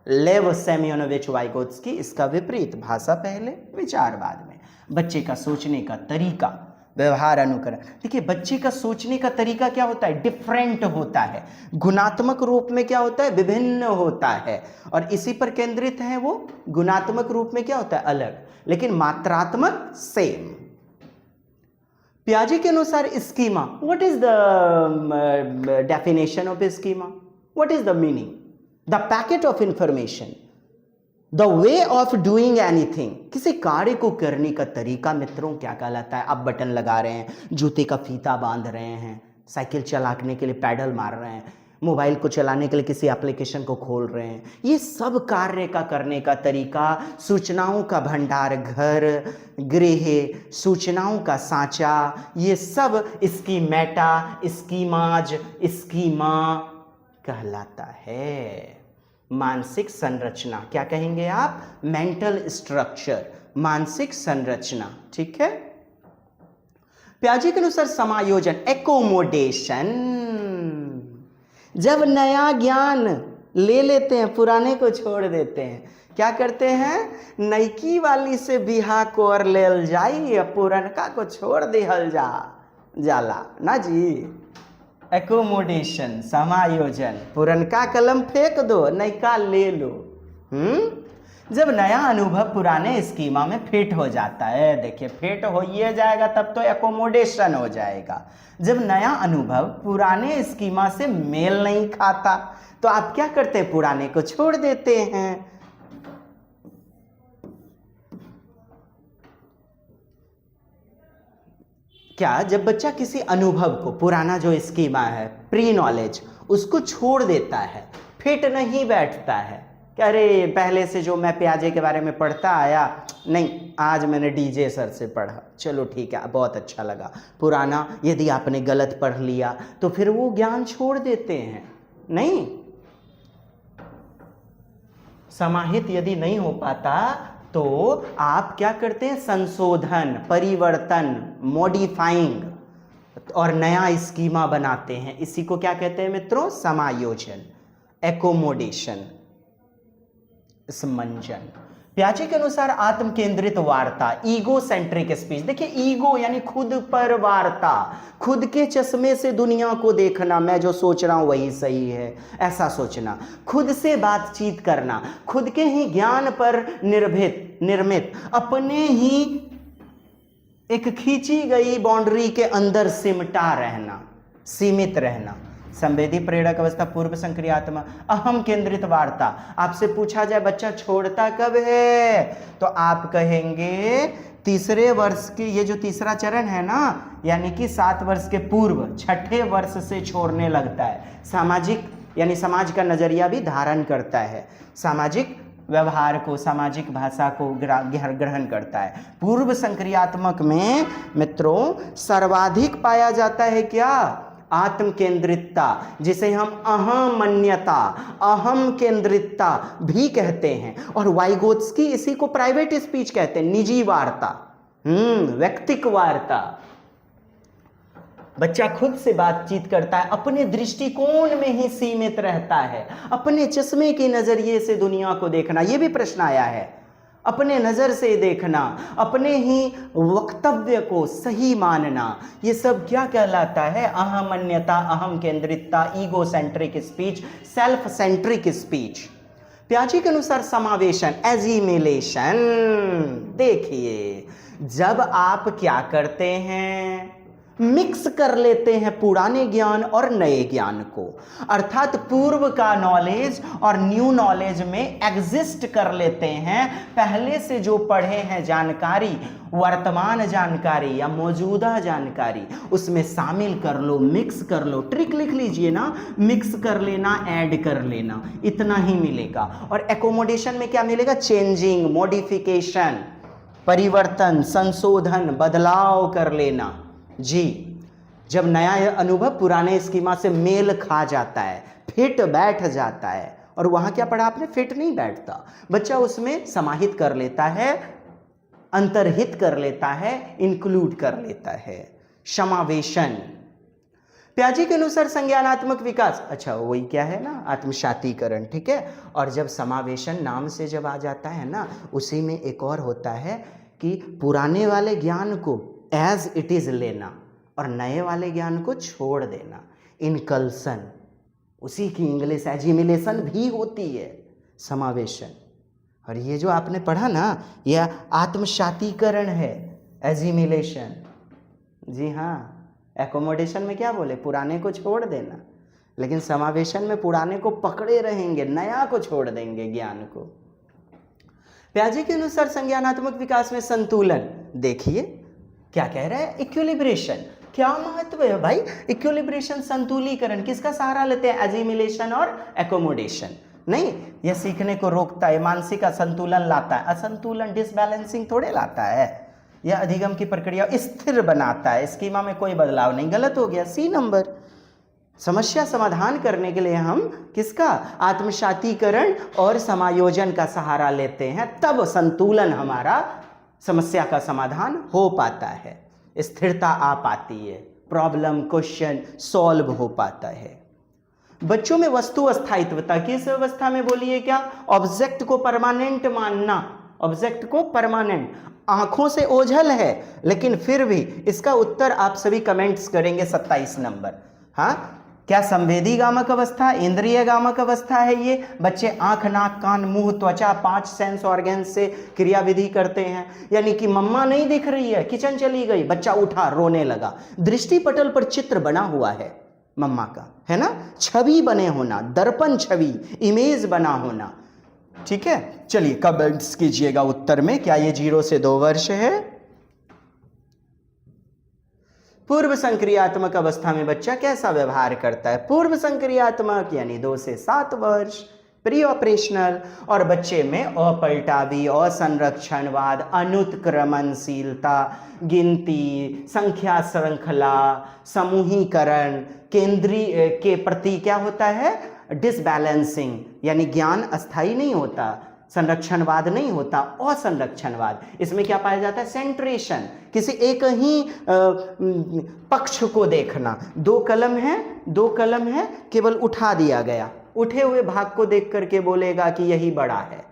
लेव सेमियोनोविच वाइगोत्स्की इसका विपरीत, भाषा पहले, विचार बाद में। बच्चे का सोचने का तरीका, व्यवहार, अनुकरण। देखिए, बच्चे का सोचने का तरीका क्या होता है? डिफरेंट होता है। गुणात्मक रूप में क्या होता है? विभिन्न होता है, और इसी पर केंद्रित है वो। गुणात्मक रूप में क्या होता है? अलग, लेकिन मात्रात्मक सेम। पियाजे के अनुसार schema, what is the definition of schema? What is the meaning? The packet of information, the way of doing anything, किसी कार्य को करने का तरीका मित्रों क्या कहलाता है? आप बटन लगा रहे हैं, जूते का फीता बांध रहे हैं, साइकिल चलाने के लिए पैडल मार रहे हैं, मोबाइल को चलाने के लिए किसी एप्लीकेशन को खोल रहे हैं, ये सब कार्य का करने का तरीका, सूचनाओं का भंडार घर, गृह, सूचनाओं का सांचा, ये सब इसकी मेटा, स्कीमाज, स्कीमा कहलाता है। मानसिक संरचना, क्या कहेंगे आप? मेंटल स्ट्रक्चर, मानसिक संरचना, ठीक है। पियाजे के अनुसार समायोजन, एकोमोडेशन, जब नया ज्ञान ले लेते हैं, पुराने को छोड़ देते हैं, क्या करते हैं? नईकी वाली से बिहा कोर लेल जाई, पुरनका को छोड़ दिहल जाला ना जी। एकोमोडेशन, समायोजन, पुरनका कलम फेंक दो, नयका ले लो। जब नया अनुभव पुराने स्कीमा में फिट हो जाता है, देखिए फिट हो ही जाएगा तब तो एकोमोडेशन हो जाएगा। जब नया अनुभव पुराने स्कीमा से मेल नहीं खाता तो आप क्या करते हैं? पुराने को छोड़ देते हैं। क्या जब बच्चा किसी अनुभव को, पुराना जो स्कीमा है, प्री नॉलेज, उसको छोड़ देता है, फिट नहीं बैठता है, कि अरे पहले से जो मैं पियाजे के बारे में पढ़ता आया नहीं, आज मैंने डीजे सर से पढ़ा, चलो ठीक है, बहुत अच्छा लगा। पुराना यदि आपने गलत पढ़ लिया तो फिर वो ज्ञान छोड़ देते हैं। नहीं, समाहित यदि नहीं हो पाता तो आप क्या करते हैं, संशोधन, परिवर्तन, मॉडिफाइंग, और नया स्कीमा बनाते हैं। इसी को क्या कहते हैं मित्रों, समायोजन, एकोमोडेशन, समंजन। प्याजे के अनुसार आत्म केंद्रित वार्ता, ईगो सेंट्रिक स्पीच। देखिए, ईगो यानी खुद पर वार्ता, खुद के चश्मे से दुनिया को देखना, मैं जो सोच रहा हूं वही सही है, ऐसा सोचना, खुद से बातचीत करना, खुद के ही ज्ञान पर निर्मित अपने ही एक खींची गई बाउंड्री के अंदर सिमटा रहना, सीमित रहना। संवेदी प्रेरक अवस्था, पूर्व संक्रियात्मक, अहम केंद्रित वार्ता। आपसे पूछा जाए बच्चा छोड़ता कब है, तो आप कहेंगे तीसरे वर्ष के, ये जो तीसरा चरण है ना, यानी कि 7 वर्ष के पूर्व 6ठे वर्ष से छोड़ने लगता है। सामाजिक यानी समाज का नजरिया भी धारण करता है, सामाजिक व्यवहार को, सामाजिक भाषा को ग्रहण करता है। पूर्व संक्रियात्मक में मित्रों सर्वाधिक पाया जाता है क्या, आत्म केंद्रितता, जिसे हम अहमन्यता, अहम केंद्रितता भी कहते हैं। और वाइगोत्स्की इसी को प्राइवेट स्पीच कहते हैं, निजी वार्ता, व्यक्तिक वार्ता। बच्चा खुद से बातचीत करता है, अपने दृष्टिकोण में ही सीमित रहता है, अपने चश्मे के नजरिए से दुनिया को देखना। यह भी प्रश्न आया है, अपने नजर से देखना, अपने ही वक्तव्य को सही मानना, ये सब क्या कहलाता है, अहमन्यता, अहम केंद्रितता, ego centric speech, self centric speech. प्याजे के अनुसार समावेशन, एजिमिलेशन। देखिए, जब आप क्या करते हैं, मिक्स कर लेते हैं पुराने ज्ञान और नए ज्ञान को, अर्थात पूर्व का नॉलेज और न्यू नॉलेज में एग्जिस्ट कर लेते हैं। पहले से जो पढ़े हैं जानकारी, वर्तमान जानकारी या मौजूदा जानकारी, उसमें शामिल कर लो, मिक्स कर लो। ट्रिक लिख लीजिए ना, मिक्स कर लेना, ऐड कर लेना, इतना ही मिलेगा। और एकोमोडेशन में क्या मिलेगा, चेंजिंग, मॉडिफिकेशन, परिवर्तन, संशोधन, बदलाव कर लेना। जी, जब नया अनुभव पुराने स्कीमा से मेल खा जाता है, फिट बैठ जाता है, और वहां क्या पढ़ा आपने, फिट नहीं बैठता, बच्चा उसमें समाहित कर लेता है, अंतर्हित कर लेता है, इंक्लूड कर लेता है। समावेशन। प्याजे के अनुसार संज्ञानात्मक विकास, अच्छा वही क्या है ना, आत्मसातीकरण, ठीक है। और जब समावेशन नाम से जब आ जाता है ना, उसी में एक और होता है कि पुराने वाले ज्ञान को एज इट इज लेना और नए वाले ज्ञान को छोड़ देना, इनकल्सन। उसी की इंग्लिश एजिमिलेशन भी होती है, समावेशन। और ये जो आपने पढ़ा ना, यह आत्मसातीकरण है, एजिमिलेशन। जी हाँ, एकोमोडेशन में क्या बोले, पुराने को छोड़ देना, लेकिन समावेशन में पुराने को पकड़े रहेंगे, नया को छोड़ देंगे, ज्ञान को। प्याजे के अनुसार संज्ञानात्मक विकास में संतुलन। देखिए क्या कह रहा है, इक्विलिब्रेशन। क्या महत्व है भाई, इक्विलिब्रेशन, संतुलीकरण। किसका सहारा लेते हैं, एजिमिलेशन और एकोमोडेशन। नहीं, यह सीखने को रोकता है, मानसिक असंतुलन लाता है, असंतुलन, डिसबैलेंसिंग थोड़े लाता है। यह अधिगम की प्रक्रिया स्थिर बनाता है, स्कीमा में कोई बदलाव नहीं। गलत हो गया, सी नंबर। समस्या समाधान करने के लिए हम किसका, आत्मसातीकरण और समायोजन का सहारा लेते हैं, तब संतुलन हमारा, समस्या का समाधान हो पाता है, स्थिरता आ पाती है, प्रॉब्लम, क्वेश्चन सॉल्व हो पाता है। बच्चों में वस्तु अस्थायित्वता, किस अवस्था में बोलिए, क्या, ऑब्जेक्ट को परमानेंट मानना, ऑब्जेक्ट को परमानेंट। आंखों से ओझल है, लेकिन फिर भी इसका उत्तर आप सभी कमेंट्स करेंगे 27 नंबर। हाँ, क्या संवेदी गामक अवस्था, इंद्रिय गामक अवस्था है ये। बच्चे आंख, नाक, कान, मुंह, त्वचा, 5 सेंस ऑर्गन से क्रियाविधि करते हैं। यानी कि मम्मा नहीं दिख रही है, किचन चली गई, बच्चा उठा, रोने लगा, दृष्टि पटल पर चित्र बना हुआ है मम्मा का, है ना, छवि बने होना, दर्पण छवि, इमेज बना होना। ठीक है, चलिए कमेंट्स कीजिएगा उत्तर में, क्या ये 0 से 2 वर्ष है। पूर्व संक्रियात्मक अवस्था में बच्चा कैसा व्यवहार करता है, पूर्व संक्रियात्मक यानी 2 से 7 वर्ष। Pre operational. और बच्चे में अपलटावी, असंरक्षणवाद, अनुत्क्रमणशीलता, गिनती, संख्या श्रृंखला, समूहीकरण, केंद्रीय के प्रति क्या होता है, डिसबैलेंसिंग, यानी ज्ञान अस्थाई नहीं होता, संरक्षणवाद नहीं होता, असंरक्षणवाद। इसमें क्या पाया जाता है, सेंट्रेशन, किसी एक ही पक्ष को देखना। दो कलम है, केवल उठा दिया गया, उठे हुए भाग को देख करके बोलेगा कि यही बड़ा है।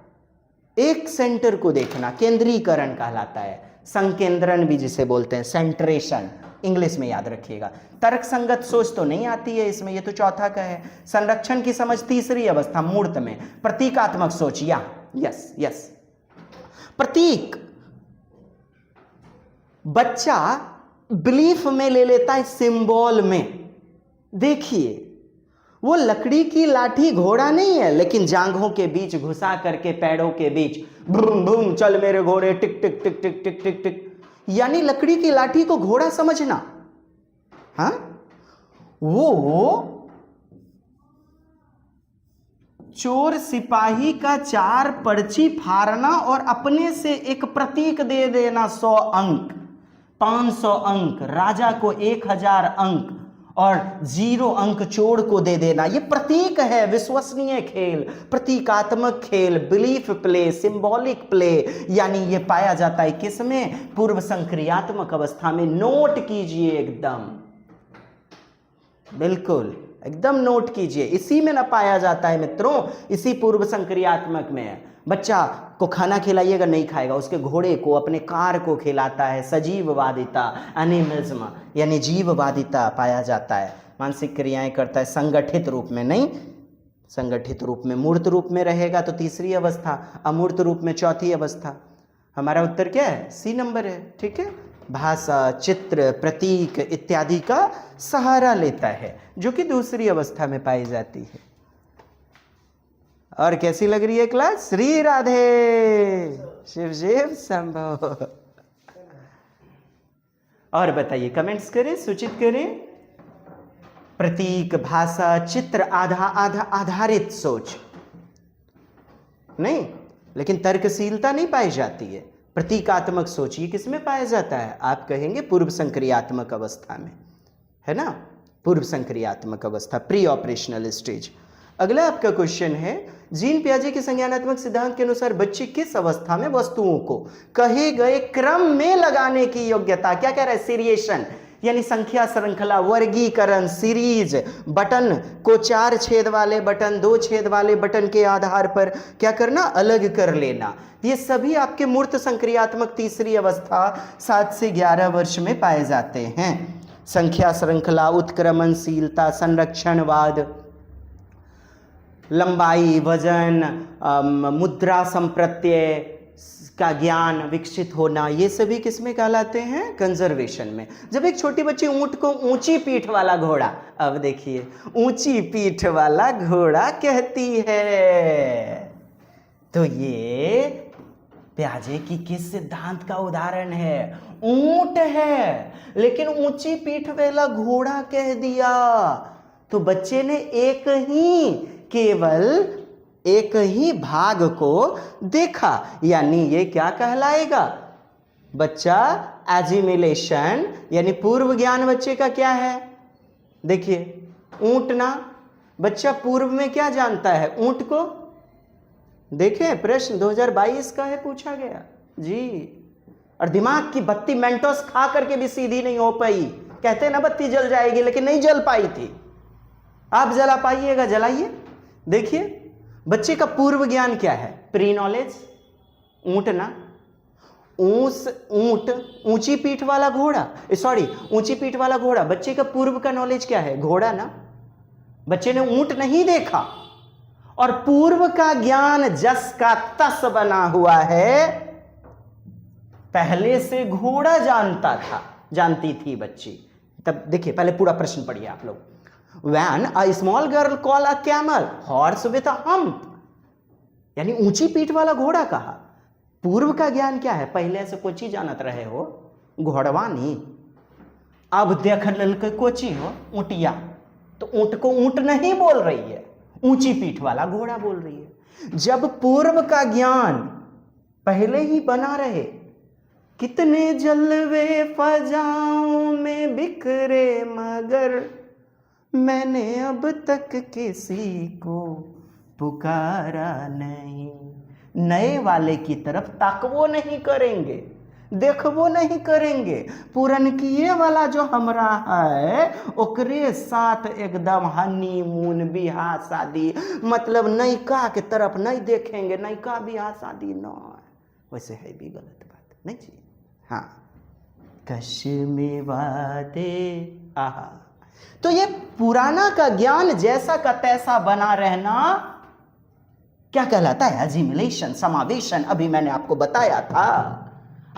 एक सेंटर को देखना केंद्रीकरण कहलाता है, संकेंद्रण भी जिसे बोलते हैं, सेंट्रेशन, इंग्लिश में याद रखिएगा। तर्क संगत सोच तो नहीं आती है इसमें, ये तो चौथा का है। संरक्षण की समझ तीसरी अवस्था मूर्त में। प्रतीकात्मक सोच, या यस प्रतीक बच्चा बिलीफ में ले लेता है, सिंबल में। देखिए वो लकड़ी की लाठी घोड़ा नहीं है, लेकिन जांघों के बीच घुसा करके, पैरों के बीच भूम भूम चल मेरे घोड़े, टिक टिक टिक टिक टिक टिक टिक, यानी लकड़ी की लाठी को घोड़ा समझना। हाँ, वो चोर सिपाही का 4 पर्ची फाड़ना और अपने से एक प्रतीक दे देना, 100 अंक, 500 अंक, राजा को 1000 अंक और 0 अंक चोर को दे देना, ये प्रतीक है। विश्वसनीय खेल, प्रतीकात्मक खेल, बिलीफ प्ले, सिंबॉलिक प्ले, यानी ये पाया जाता है किसमें, पूर्व संक्रियात्मक अवस्था में। नोट कीजिए, एकदम बिल्कुल एकदम नोट कीजिए, इसी में ना पाया जाता है मित्रों, इसी पूर्व संक्रियात्मक में। बच्चा को खाना खिलाइएगा, नहीं खाएगा, उसके घोड़े को, अपने कार को खिलाता है। सजीववादिता, एनिमिज्म, यानी जीववादिता पाया जाता है। मानसिक क्रियाएं करता है, संगठित रूप में नहीं, संगठित रूप में। मूर्त रूप में रहेगा तो तीसरी अवस्था, अमूर्त रूप में चौथी अवस्था। हमारा उत्तर क्या है, सी नंबर है। ठीक है, भाषा, चित्र, प्रतीक इत्यादि का सहारा लेता है, जो कि दूसरी अवस्था में पाई जाती है। और कैसी लग रही है क्लास? श्री राधे, शिव शिव शंभो। और बताइए, कमेंट्स करें, सूचित करें। प्रतीक, भाषा, चित्र आधारित सोच नहीं, लेकिन तर्कशीलता नहीं पाई जाती है। प्रतीकात्मक सोच ये किसमें पाया जाता है? आप कहेंगे पूर्व संक्रियात्मक अवस्था में, है ना, पूर्व संक्रियात्मक अवस्था, प्री ऑपरेशनल स्टेज। अगला आपका क्वेश्चन है, जीन पियाजे के संज्ञानात्मक सिद्धांत के अनुसार बच्चे किस अवस्था में वस्तुओं को कहे गए क्रम में लगाने की योग्यता, क्या कह रहा है, सीरिएशन, यानी संख्या श्रृंखला, वर्गीकरण, सीरीज, बटन को 4 छेद वाले बटन, 2 छेद वाले बटन के आधार पर क्या करना, अलग कर लेना। ये सभी आपके मूर्त संक्रियात्मक तीसरी अवस्था 7 से 11 वर्ष में पाए जाते हैं। संख्या श्रृंखला, उत्क्रमणशीलता, संरक्षणवाद, लंबाई, वजन, मुद्रा संप्रत्यय का ज्ञान विकसित होना, ये सभी किसमें कहलाते हैं, कंजर्वेशन में। जब एक छोटी बच्ची ऊंट को ऊंची पीठ वाला घोड़ा, अब देखिए ऊंची पीठ वाला घोड़ा कहती है, तो ये पियाजे की किस सिद्धांत का उदाहरण है? ऊंट है, लेकिन ऊंची पीठ वाला घोड़ा कह दिया, तो बच्चे ने केवल एक ही भाग को देखा, यानी ये क्या कहलाएगा, बच्चा एजिमिलेशन, यानी पूर्व ज्ञान बच्चे का क्या है। देखिए ऊंट ना, बच्चा पूर्व में क्या जानता है, ऊंट को। देखें प्रश्न 2022 का है, पूछा गया जी। और दिमाग की बत्ती मेंटोस खा करके भी सीधी नहीं हो पाई, कहते ना बत्ती जल जाएगी, लेकिन नहीं जल पाई थी। आप जला पाइएगा, जलाइए। देखिए बच्चे का पूर्व ज्ञान क्या है, प्री नॉलेज, ऊंट ना, ऊंट, ऊंची पीठ वाला घोड़ा, सॉरी ऊंची पीठ वाला घोड़ा, बच्चे का पूर्व का नॉलेज क्या है, घोड़ा ना। बच्चे ने ऊंट नहीं देखा, और पूर्व का ज्ञान जस का तस बना हुआ है, पहले से घोड़ा जानती थी बच्ची। तब देखिए पहले पूरा प्रश्न पढ़िए आप लोग। When a small girl call a camel horse with a hump, यानी ऊंची पीठ वाला घोड़ा कहा। पूर्व का ज्ञान क्या है, पहले से कोची जानत रहे हो, घोड़वा नहीं। अब देख लल कोची हो, ऊंटिया, तो ऊंट को ऊंट नहीं बोल रही है, ऊंची पीठ वाला घोड़ा बोल रही है। जब पूर्व का ज्ञान पहले ही बना रहे, कितने जलवे फजाओं में बिखरे मगर मैंने अब तक किसी को पुकारा नहीं। नए वाले की तरफ ताकवो नहीं करेंगे, देखबो नहीं करेंगे, पुरनकिए वाला जो हमरा है ओकरे साथ एकदम हनीमून बियाह शादी, मतलब नयका के तरफ नहीं देखेंगे, नयका बियाह शादी न, वैसे है भी गलत बात नहीं जी। हाँ, कश में वादे, आहा। तो ये पुराना का ज्ञान जैसा का तैसा बना रहना क्या कहलाता है? एजिमिलेशन, समावेशन। अभी मैंने आपको बताया था,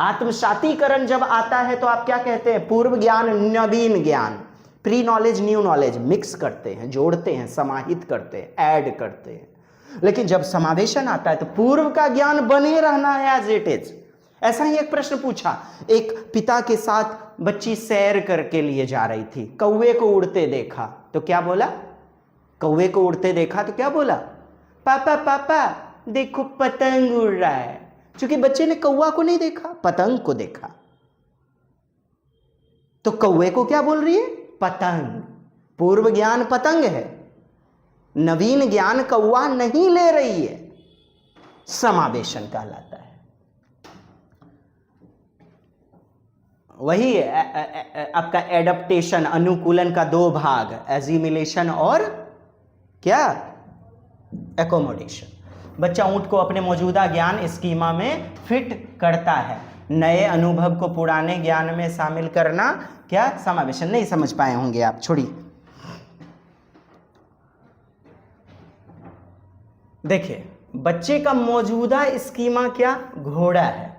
आत्मसातीकरण जब आता है तो आप क्या कहते हैं? पूर्व ज्ञान, नवीन ज्ञान, pre knowledge, new knowledge mix करते हैं, जोड़ते हैं, समाहित करते हैं, ऐड करते हैं। लेकिन जब समावेशन आता है तो पूर्व का ज्ञान बने रहना है एज इट इज। ऐसा ही एक प्रश्न पूछा, एक पिता के साथ बच्ची सैर करके लिए जा रही थी, कौवे को उड़ते देखा तो क्या बोला? कौवे को उड़ते देखा तो क्या बोला? पापा पापा देखो पतंग उड़ रहा है। क्योंकि बच्चे ने कौवा को नहीं देखा, पतंग को देखा, तो कौवे को क्या बोल रही है? पतंग। पूर्व ज्ञान पतंग है, नवीन ज्ञान कौवा नहीं ले रही है, समावेशन कहलाता है। वही आपका एडप्टेशन, अनुकूलन का दो भाग, एजिमिलेशन और क्या? एकोमोडेशन। बच्चा ऊंट को अपने मौजूदा ज्ञान स्कीमा में फिट करता है, नए अनुभव को पुराने ज्ञान में शामिल करना क्या? समावेशन। नहीं समझ पाए होंगे आप, छोड़िए। देखिए, बच्चे का मौजूदा स्कीमा क्या? घोड़ा है,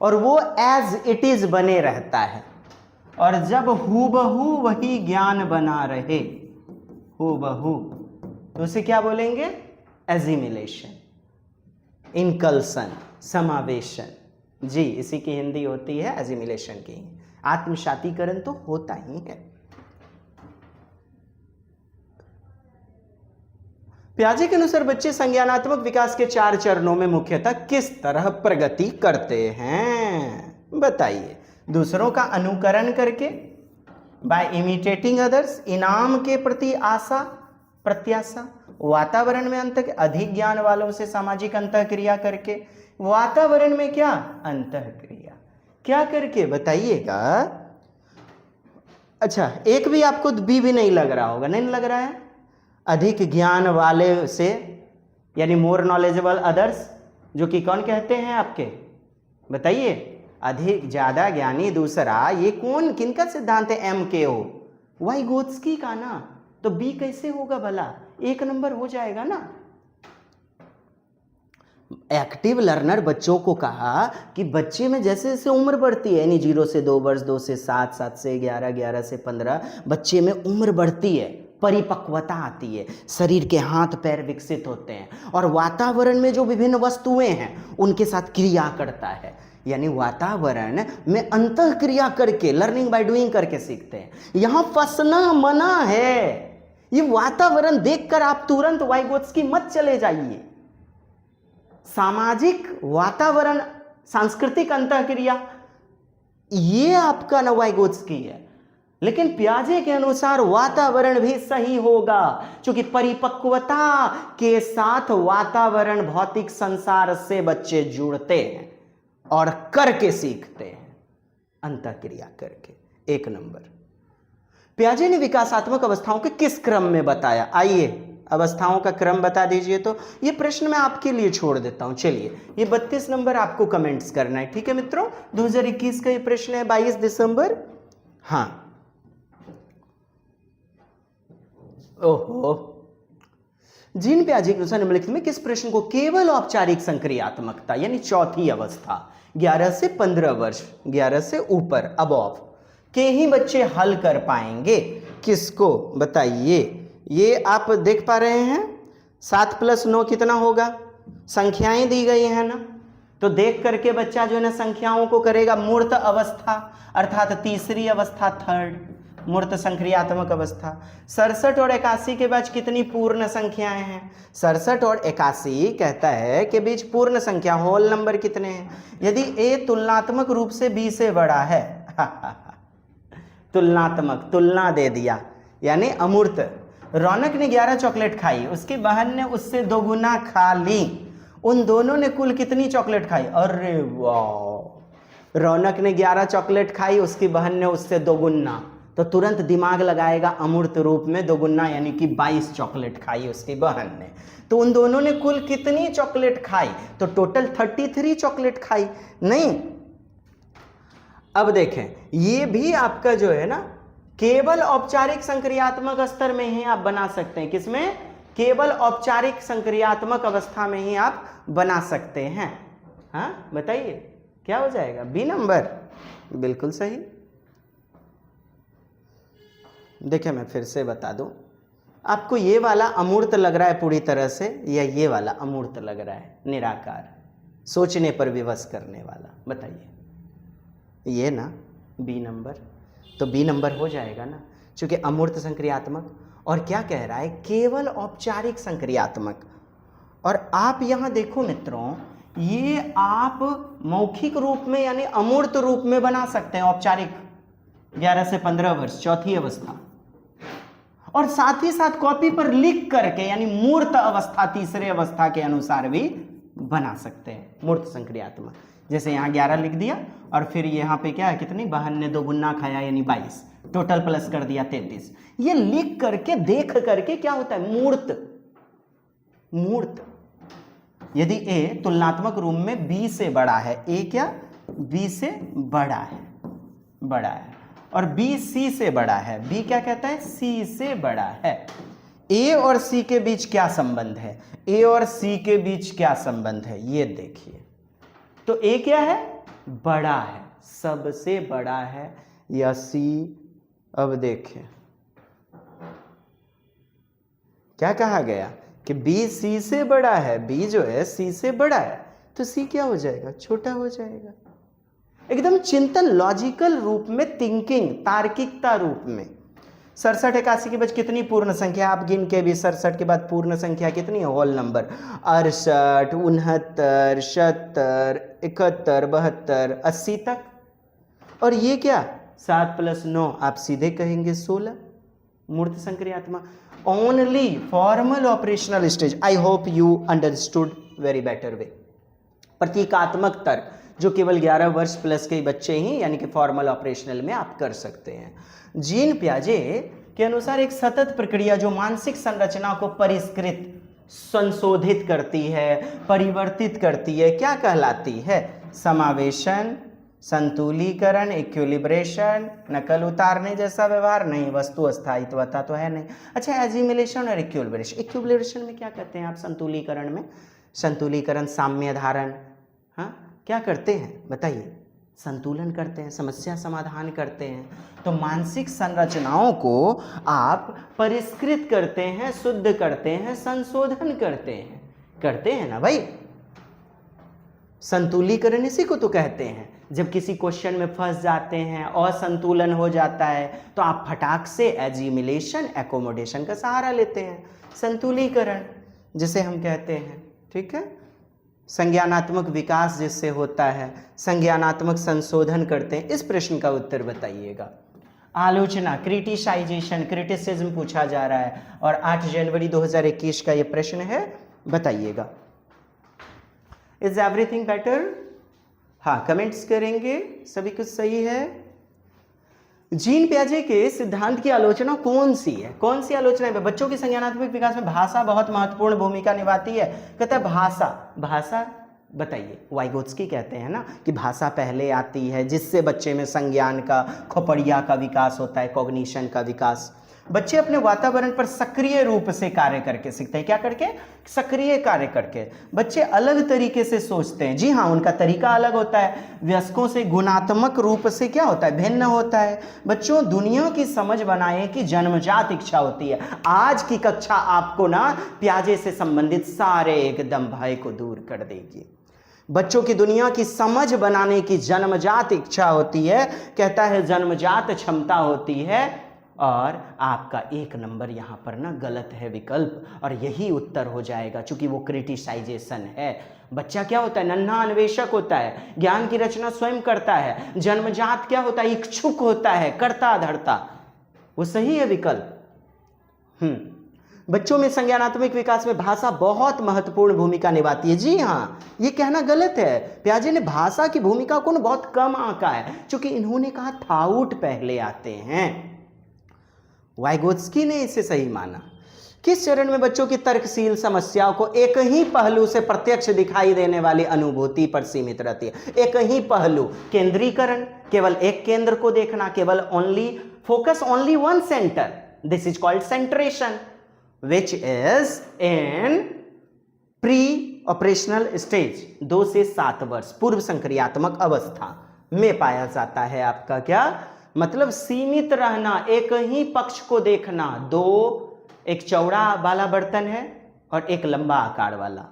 और वो एज इट इज बने रहता है। और जब हूबहू वही ज्ञान बना रहे, हूबहू, तो उसे क्या बोलेंगे? एजिमिलेशन, इनकल्सन, समावेशन। जी, इसी की हिंदी होती है एजिमिलेशन की। आत्मसातीकरण तो होता ही है। पियाजे के अनुसार बच्चे संज्ञानात्मक विकास के 4 चरणों में मुख्यतः किस तरह प्रगति करते हैं? बताइए। दूसरों का अनुकरण करके, बाय इमिटेटिंग अदर्स, इनाम के प्रति आशा प्रत्याशा, वातावरण में अंतर, अधिक ज्ञान वालों से सामाजिक अंतःक्रिया करके, वातावरण में क्या? अंतःक्रिया क्या करके? बताइएगा। अच्छा, एक भी आपको भी नहीं लग रहा होगा, नहीं लग रहा है? अधिक ज्ञान वाले से, यानी मोर नॉलेजेबल अदर्स, जो कि कौन कहते हैं आपके? बताइए। अधिक, ज्यादा ज्ञानी दूसरा, ये कौन, किनका सिद्धांत है? MKO, वाइगोत्स्की का ना। तो बी कैसे होगा भला? 1 नंबर हो जाएगा ना। एक्टिव लर्नर बच्चों को कहा कि बच्चे में जैसे जैसे उम्र बढ़ती है, यानी 0 से 2 वर्ष, 2 से 7, 7 से 11, 11 से 15, बच्चे में उम्र बढ़ती है, परिपक्वता आती है, शरीर के हाथ पैर विकसित होते हैं, और वातावरण में जो विभिन्न वस्तुएं हैं उनके साथ क्रिया करता है। यानी वातावरण में अंतःक्रिया करके, लर्निंग बाय डूइंग करके सीखते हैं। यहां फंसना मना है। ये वातावरण देखकर आप तुरंत वाइगोत्स्की मत चले जाइए। सामाजिक वातावरण, सांस्कृतिक अंतःक्रिया, ये आपका न वाइगोत्स्की है। लेकिन पियाजे के अनुसार वातावरण भी सही होगा, क्योंकि परिपक्वता के साथ वातावरण, भौतिक संसार से बच्चे जुड़ते हैं और करके सीखते हैं, अंतःक्रिया करके। 1 नंबर। पियाजे ने विकासात्मक अवस्थाओं के किस क्रम में बताया? आइए, अवस्थाओं का क्रम बता दीजिए। तो ये प्रश्न मैं आपके लिए छोड़ देता हूं। चलिए, ये 32 नंबर आपको कमेंट्स करना है, ठीक है मित्रों? 2021 का ये प्रश्न है, 22 दिसंबर। हाँ, ओहो। जीन पियाजे के अनुसार निम्नलिखित में किस प्रश्न को केवल औपचारिक संक्रियात्मकता, यानी चौथी अवस्था, 11 से 15 वर्ष, 11 से ऊपर, अबव के ही बच्चे हल कर पाएंगे? किसको? बताइए। ये आप देख पा रहे हैं, 7 + 9 कितना होगा? संख्याएं दी गई हैं ना, तो देख करके बच्चा जो है ना संख्याओं को करेगा। मूर्त अवस्था अर्थात तीसरी अवस्था, थर्ड, मूर्त संक्रियात्मक अवस्था। 67 और 81 के बीच कितनी पूर्ण संख्याएं हैं? 67 और 81 कहता है कि बीच पूर्ण संख्या होल नंबर कितने हैं? यदि ए तुलनात्मक रूप से बी से बड़ा है तुलनात्मक, तुलना दे दिया, यानी अमूर्त। रौनक ने 11 चॉकलेट खाई, उसकी बहन ने उससे दोगुना खा ली। उन दोनों ने कुल कितनी चॉकलेट खाई? अरे वाह, रौनक ने 11 चॉकलेट खाई, उसकी बहन ने उससे दोगुना, तो तुरंत दिमाग लगाएगा अमूर्त रूप में दोगुना, यानी कि 22 चॉकलेट खाई उसकी बहन ने। तो उन दोनों ने कुल कितनी चॉकलेट खाई? तो टोटल 33 चॉकलेट खाई। नहीं, अब देखें, ये भी आपका जो है ना केवल औपचारिक संक्रियात्मक स्तर में ही आप बना सकते हैं। किसमें? केवल औपचारिक संक्रियात्मक अवस्था में ही आप बना सकते हैं। हाँ बताइए क्या हो जाएगा? बी नंबर, बिल्कुल सही। देखिए मैं फिर से बता दूं, आपको ये वाला अमूर्त लग रहा है पूरी तरह से, या ये वाला अमूर्त लग रहा है निराकार, सोचने पर विवश करने वाला? बताइए। ये ना बी नंबर, तो बी नंबर हो जाएगा ना, क्योंकि अमूर्त संक्रियात्मक। और क्या कह रहा है? केवल औपचारिक संक्रियात्मक। और आप यहां देखो मित्रों, ये आप मौखिक रूप में यानी अमूर्त रूप में बना सकते हैं औपचारिक 11 से 15 वर्ष, चौथी अवस्था, और साथ ही साथ कॉपी पर लिख करके यानी मूर्त अवस्था तीसरे अवस्था के अनुसार भी बना सकते हैं मूर्त संक्रियात्मक। जैसे यहाँ 11 लिख दिया और फिर यहाँ पे क्या है, कितनी? बहन ने दोगुना खाया यानी 22, टोटल प्लस कर दिया 33। ये लिख करके देख करके क्या होता है? मूर्त। मूर्त यदि ए तुलनात्मक रूप में बी से बड़ा है, ए क्या? बी से बड़ा है, बड़ा है, और बी सी से बड़ा है, बी क्या कहता है? सी से बड़ा है। ए और सी के बीच क्या संबंध है? ए और सी के बीच क्या संबंध है? ये देखिए, तो ए क्या है? बड़ा है, सबसे बड़ा है, या सी? अब देखिए क्या कहा गया कि बी सी से बड़ा है, बी जो है सी से बड़ा है, तो सी क्या हो जाएगा? छोटा हो जाएगा। एकदम चिंतन, लॉजिकल रूप में, थिंकिंग, तार्किकता रूप में। 67 81 के बाद कितनी पूर्ण संख्या? आप गिन के भी 67 के बाद पूर्ण संख्या कितनी है? होल नंबर 68 69 70 71 72 80 तक। और ये क्या? 7 + 9, आप सीधे कहेंगे 16। मूर्त संक्रियात्मक। Only formal operational stage. I hope you understood very better way. प्रतीकात्मक तर्क जो केवल 11 वर्ष प्लस के बच्चे ही यानी कि फॉर्मल ऑपरेशनल में आप कर सकते हैं। जीन पियाजे के अनुसार एक सतत प्रक्रिया जो मानसिक संरचना को परिष्कृत, संशोधित करती है, परिवर्तित करती है, क्या कहलाती है? समावेशन, संतुलीकरण, इक्विलिब्रेशन। नकल उतारने जैसा व्यवहार नहीं, वस्तु अस्थायित्वता तो है नहीं। अच्छा, एजिमिलेशन और इक्विलिब्रेशन। इक्विलिब्रेशन में क्या करते हैं आप? संतुलीकरण में, संतुलीकरण, साम्य धारण, हाँ क्या करते हैं बताइए? संतुलन करते हैं, समस्या समाधान करते हैं। तो मानसिक संरचनाओं को आप परिष्कृत करते हैं, शुद्ध करते हैं, संशोधन करते हैं ना भाई। संतुलीकरण इसी को तो कहते हैं। जब किसी क्वेश्चन में फंस जाते हैं, असंतुलन हो जाता है, तो आप फटाक से एजिमिलेशन, एकोमोडेशन का सहारा लेते हैं, संतुलीकरण जिसे हम कहते हैं। ठीक है, संज्ञानात्मक विकास जिससे होता है, संज्ञानात्मक संशोधन करते हैं। इस प्रश्न का उत्तर बताइएगा। आलोचना, क्रिटिसाइजेशन, क्रिटिसिज्म पूछा जा रहा है और 8 जनवरी 2021 का ये प्रश्न है, बताइएगा। Is everything better? हाँ, कमेंट्स करेंगे, सभी कुछ सही है। जीन पियाजे के सिद्धांत की आलोचना कौन सी है? कौन सी आलोचना है? बच्चों के संज्ञानात्मक विकास में भाषा बहुत महत्वपूर्ण भूमिका निभाती है। कहता है भाषा बताइए। वाइगोत्स्की कहते हैं ना कि भाषा पहले आती है, जिससे बच्चे में संज्ञान का, खोपड़िया का विकास होता है, कॉग्निशन का विकास। बच्चे अपने वातावरण पर सक्रिय रूप से कार्य करके सीखते हैं। क्या करके? सक्रिय कार्य करके। बच्चे अलग तरीके से सोचते हैं। जी हाँ, उनका तरीका अलग होता है, वयस्कों से गुणात्मक रूप से क्या होता है? भिन्न होता है। बच्चों, दुनिया की समझ बनाने की जन्मजात इच्छा होती है। आज की कक्षा आपको ना पियाजे से संबंधित सारे एकदम भय को दूर कर देगी। बच्चों की दुनिया की समझ बनाने की जन्मजात इच्छा होती है। कहता है जन्मजात क्षमता होती है और आपका 1 नंबर यहाँ पर ना गलत है विकल्प, और यही उत्तर हो जाएगा चूंकि वो क्रिटिसाइजेशन है। बच्चा क्या होता है? नन्हा अन्वेषक होता है, ज्ञान की रचना स्वयं करता है। जन्मजात क्या होता है? इच्छुक होता है, करता धरता। वो सही है विकल्प। बच्चों में संज्ञानात्मक विकास में भाषा बहुत महत्वपूर्ण भूमिका निभाती है। जी हाँ, ये कहना गलत है। पियाजे ने भाषा की भूमिका को बहुत कम आंका है, क्योंकि इन्होंने कहा थाउट पहले आते हैं। वाइगोत्स्की ने इसे सही माना। किस चरण में बच्चों की तर्कशील समस्याओं को एक ही पहलू से प्रत्यक्ष दिखाई देने वाली अनुभूति पर सीमित रहती है? एक ही पहलू, केंद्रीकरण, केवल एक केंद्र को देखना, केवल focus only one centre, this is called सेंट्रेशन, which is in pre-operational stage, 2 से 7 वर्ष पूर्व संक्रियात्मक अवस्था में पाया जाता है। आपका क्या मतलब? सीमित रहना, एक ही पक्ष को देखना। 2, एक चौड़ा वाला बर्तन है और एक लंबा आकार वाला,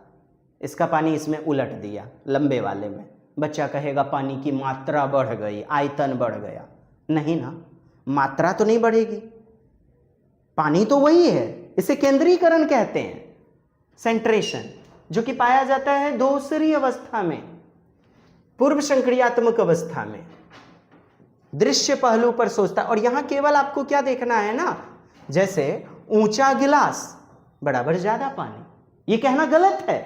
इसका पानी इसमें उलट दिया लंबे वाले में, बच्चा कहेगा पानी की मात्रा बढ़ गई, आयतन बढ़ गया। नहीं ना, मात्रा तो नहीं बढ़ेगी, पानी तो वही है। इसे केंद्रीकरण कहते हैं, सेंट्रेशन, जो कि पाया जाता है दूसरी अवस्था में, पूर्व संक्रियात्मक अवस्था में। दृश्य पहलू पर सोचता, और यहां केवल आपको क्या देखना है ना, जैसे ऊंचा गिलास बराबर ज्यादा पानी। ये कहना गलत है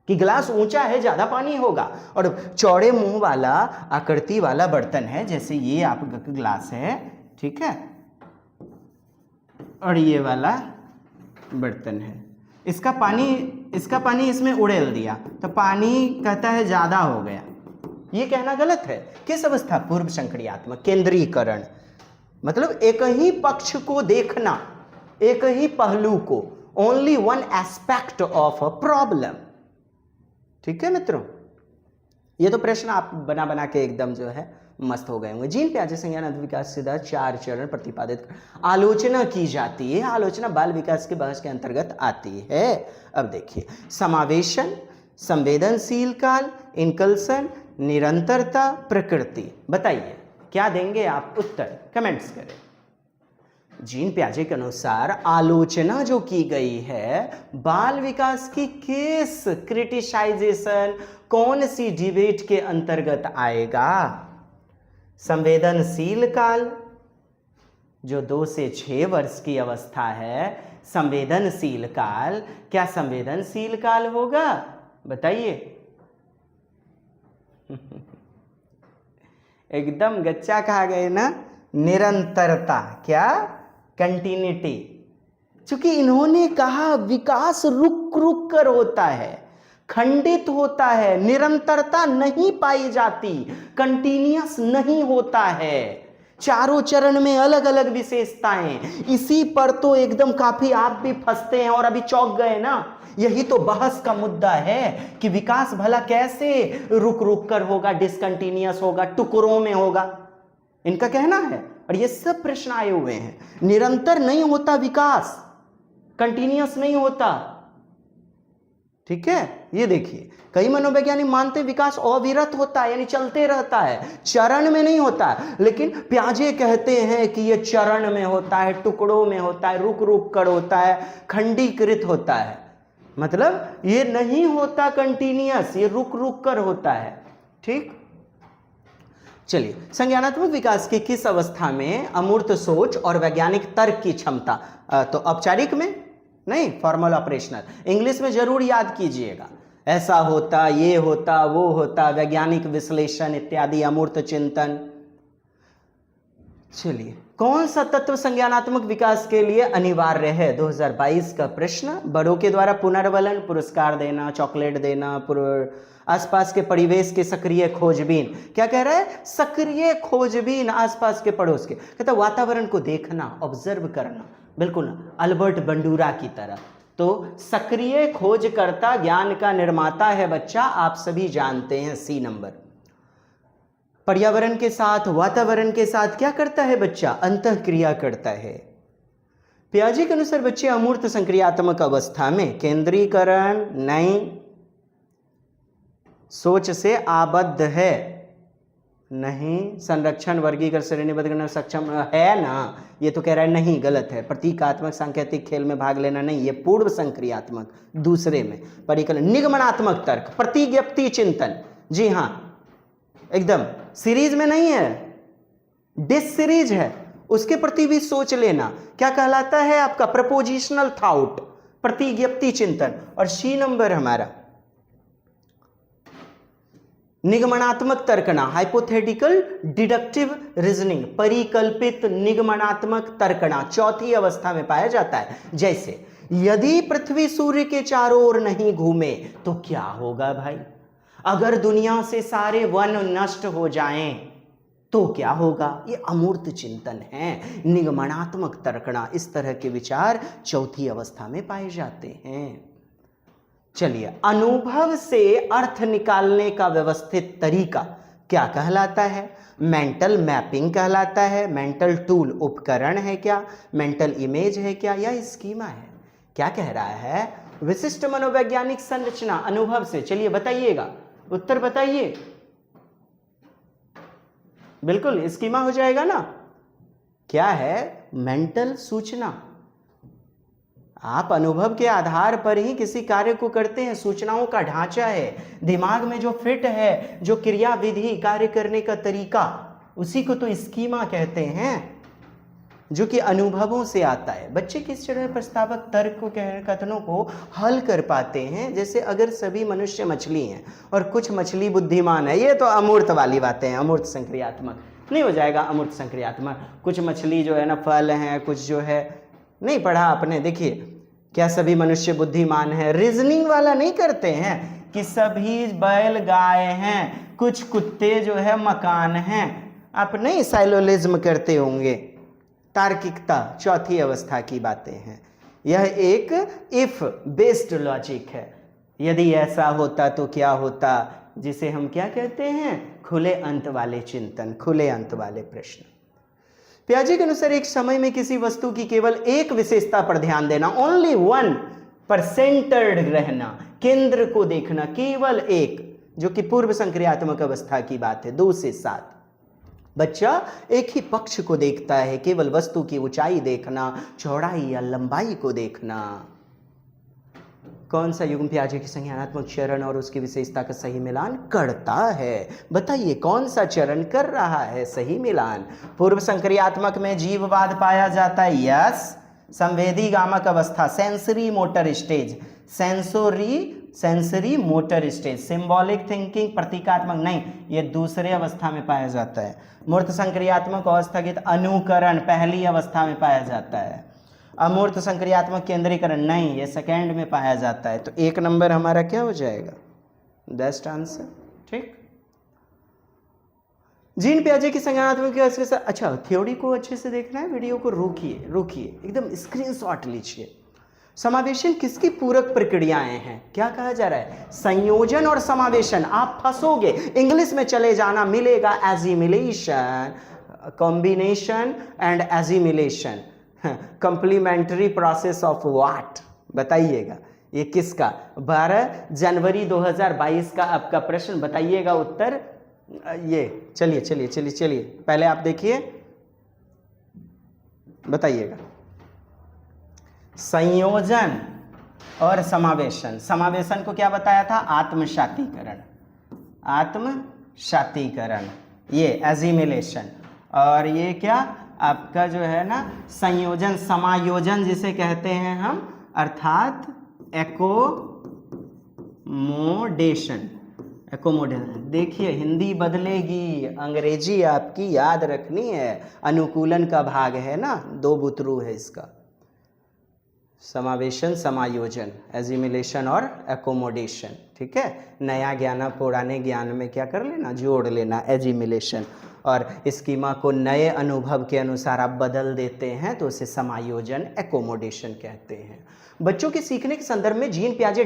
कि गिलास ऊंचा है ज्यादा पानी होगा, और चौड़े मुंह वाला आकृति वाला बर्तन है, जैसे ये आपका गिलास है, ठीक है, और ये वाला बर्तन है, इसका पानी इसमें उड़ेल दिया तो पानी कहता है ज्यादा हो गया। ये कहना गलत है। किस अवस्था? पूर्व संक्रियात्मक, केंद्रीकरण, मतलब एक ही पक्ष को देखना, एक ही पहलू को, only one aspect of a problem. ठीक है मित्रों, ये तो प्रश्न आप बना बना के एकदम जो है मस्त हो गए होंगे। जीन प्याजे संज्ञानात्मक विकास सिद्धांत 4 चरण प्रतिपादित आलोचना की जाती है। आलोचना बाल विकास के बहस के अंतर्गत आती है। अब देखिए, समावेशन, संवेदनशील काल, इनकल्सन, निरंतरता, प्रकृति। बताइए क्या देंगे आप उत्तर? कमेंट्स करें। जीन प्याजे के अनुसार आलोचना जो की गई है बाल विकास की किस क्रिटिसाइजेशन, कौन सी डिबेट के अंतर्गत आएगा? संवेदनशील काल, जो 2 से 6 वर्ष की अवस्था है। संवेदनशील काल, क्या संवेदनशील काल होगा? बताइए। एकदम गच्चा कहा गए ना। निरंतरता, क्या? कंटिन्यूटी। चूंकि इन्होंने कहा विकास रुक रुक कर होता है, खंडित होता है, निरंतरता नहीं पाई जाती, कंटिन्यूअस नहीं होता है, चारों चरण में अलग अलग विशेषताएं। इसी पर तो एकदम काफी आप भी फंसते हैं और अभी चौंक गए ना। यही तो बहस का मुद्दा है कि विकास भला कैसे रुक रुक कर होगा, डिसकंटिन्यूअस होगा, टुकड़ों में होगा, इनका कहना है। और ये सब प्रश्न आए हुए हैं। निरंतर नहीं होता विकास, कंटिन्यूअस नहीं होता। ठीक है, ये देखिए, कई मनोवैज्ञानिक मानते विकास अविरत होता है, यानी चलते रहता है, चरण में नहीं होता। लेकिन प्याजे कहते हैं कि ये चरण में होता है, टुकड़ों में होता है, रुक रुक कर होता है, खंडीकृत होता है। मतलब ये नहीं होता कंटिन्यूअस, ये रुक रुक कर होता है। ठीक, चलिए, संज्ञानात्मक विकास की किस अवस्था में अमूर्त सोच और वैज्ञानिक तर्क की क्षमता, तो औपचारिक में नहीं, फॉर्मल ऑपरेशनल, इंग्लिश में जरूर याद कीजिएगा। ऐसा होता, ये होता, वो होता, वैज्ञानिक विश्लेषण इत्यादि, अमूर्त चिंतन। चलिए, कौन सा तत्व संज्ञानात्मक विकास के लिए अनिवार्य है? 2022 का प्रश्न। बड़ों के द्वारा पुनर्वलन, पुरस्कार देना, चॉकलेट देना, आसपास के परिवेश के सक्रिय खोजबीन। क्या कह रहा है? सक्रिय खोजबीन आसपास के पड़ोस के, कहता वातावरण को देखना, ऑब्जर्व करना, बिल्कुल अल्बर्ट बंडूरा की तरह। तो सक्रिय खोजकर्ता ज्ञान का निर्माता है बच्चा, आप सभी जानते हैं। C number. पर्यावरण के साथ, वातावरण के साथ क्या करता है बच्चा? अंतःक्रिया करता है। पियाजे के अनुसार बच्चे अमूर्त संक्रियात्मक अवस्था में केंद्रीकरण नहीं, सोच से आबद्ध है, नहीं, संरक्षण वर्गीकरण श्रेणीबद्ध करने में सक्षम है ना, ये तो कह रहा है नहीं, गलत है। प्रतीकात्मक सांकेतिक खेल में भाग लेना नहीं, ये पूर्व संक्रियात्मक दूसरे में। परिकलन निगमनात्मक तर्क, प्रतिज्ञप्ति चिंतन, जी हाँ एकदम, सीरीज में नहीं है, डिस सीरीज है, उसके प्रति भी सोच लेना। क्या कहलाता है आपका प्रपोजिशनल थॉट, प्रतिज्ञप्ति चिंतन। और सी नंबर हमारा निगमनात्मक तर्कना, हाइपोथेटिकल डिडक्टिव रीजनिंग, परिकल्पित निगमनात्मक तर्कना चौथी अवस्था में पाया जाता है। जैसे यदि पृथ्वी सूर्य के चारों ओर नहीं घूमे तो क्या होगा भाई, अगर दुनिया से सारे वन नष्ट हो जाएं तो क्या होगा, ये अमूर्त चिंतन है, निगमनात्मक तर्कना। इस तरह के विचार चौथी अवस्था में पाए जाते हैं। चलिए, अनुभव से अर्थ निकालने का व्यवस्थित तरीका क्या कहलाता है, मेंटल मैपिंग कहलाता है, मेंटल टूल उपकरण है क्या, मेंटल इमेज है क्या, या स्कीमा है। क्या कह रहा है, विशिष्ट मनोवैज्ञानिक संरचना अनुभव से। चलिए बताइएगा, उत्तर बताइए। बिल्कुल स्कीमा हो जाएगा ना। क्या है, मेंटल सूचना। आप अनुभव के आधार पर ही किसी कार्य को करते हैं, सूचनाओं का ढांचा है, दिमाग में जो फिट है, जो क्रिया विधि, कार्य करने का तरीका, उसी को तो स्कीमा कहते हैं, जो कि अनुभवों से आता है। बच्चे किस तरह प्रस्तावक तर्क को कथनों को हल कर पाते हैं। जैसे अगर सभी मनुष्य मछली हैं और कुछ मछली बुद्धिमान है, ये तो अमूर्त वाली बातें हैं, अमूर्त संक्रियात्मक नहीं हो जाएगा, अमूर्त संक्रियात्मक। कुछ मछली जो है ना फल हैं, कुछ जो है नहीं पढ़ा आपने। देखिए, क्या सभी मनुष्य बुद्धिमान है, रीजनिंग वाला नहीं करते हैं कि सभी बैल गाय हैं, कुछ कुत्ते जो है मकान हैं, आप नहीं साइलोलिज्म करते होंगे। तार्किकता चौथी अवस्था की बातें हैं। यह एक इफ बेस्ड लॉजिक है, यदि ऐसा होता तो क्या होता, जिसे हम क्या कहते हैं, खुले अंत वाले चिंतन, खुले अंत वाले प्रश्न। पियाजे के अनुसार एक समय में किसी वस्तु की केवल एक विशेषता पर ध्यान देना, ओनली वन पर सेंटर्ड रहना, केंद्र को देखना, केवल एक, जो कि पूर्व संक्रियात्मक अवस्था की बात है। 2 से 7 बच्चा एक ही पक्ष को देखता है, केवल वस्तु की ऊंचाई देखना, चौड़ाई या लंबाई को देखना। कौन सा युग्म पियाजे की संज्ञानात्मक चरण और उसकी विशेषता का सही मिलान करता है, बताइए कौन सा चरण कर रहा है सही मिलान। पूर्व संक्रियात्मक में जीववाद पाया जाता है, यस। संवेदी गामक अवस्था, sensory motor stage, sensory motor stage. Symbolic thinking, प्रतीकात्मक नहीं, ये दूसरे अवस्था में पाया जाता है। मूर्त संक्रियात्मक और स्थगित अनुकरण पहली अवस्था में पाया जाता है। अमूर्त संक्रियात्मक केंद्रीकरण नहीं, ये सेकेंड में पाया जाता है। तो 1 नंबर हमारा क्या हो जाएगा, बेस्ट आंसर। ठीक, जीन पियाजे की संज्ञानात्मक। अच्छा, थ्योरी को अच्छे से देखना है, वीडियो को रोकिए एकदम स्क्रीनशॉट लीजिए। समावेशन किसकी पूरक प्रक्रियाएं हैं, क्या कहा जा रहा है, संयोजन और समावेशन। आप फंसोगे, इंग्लिश में चले जाना, मिलेगा assimilation, combination and assimilation, complementary process of what, बताइएगा ये किसका। 12 जनवरी 2022 का आपका प्रश्न, बताइएगा उत्तर। ये चलिए पहले आप देखिए, बताइएगा। संयोजन और समावेशन। समावेशन को क्या बताया था, आत्मशातीकरण, ये एजिमिलेशन। और ये क्या आपका जो है ना संयोजन, समायोजन जिसे कहते हैं हम, अर्थात एकोमोडेशन। देखिए, हिंदी बदलेगी, अंग्रेजी आपकी याद रखनी है, अनुकूलन का भाग है ना, 2 बुतरू है इसका। समावेशन, समायोजन, एजिमिलेशन और एकोमोडेशन। ठीक है, नया ज्ञान पुराने ज्ञान में क्या कर लेना, जोड़ लेना, एजिमिलेशन। और स्कीमा को नए अनुभव के अनुसार आप बदल देते हैं तो उसे समायोजन, एकोमोडेशन कहते हैं। बच्चों के सीखने के संदर्भ में जीन पियाजे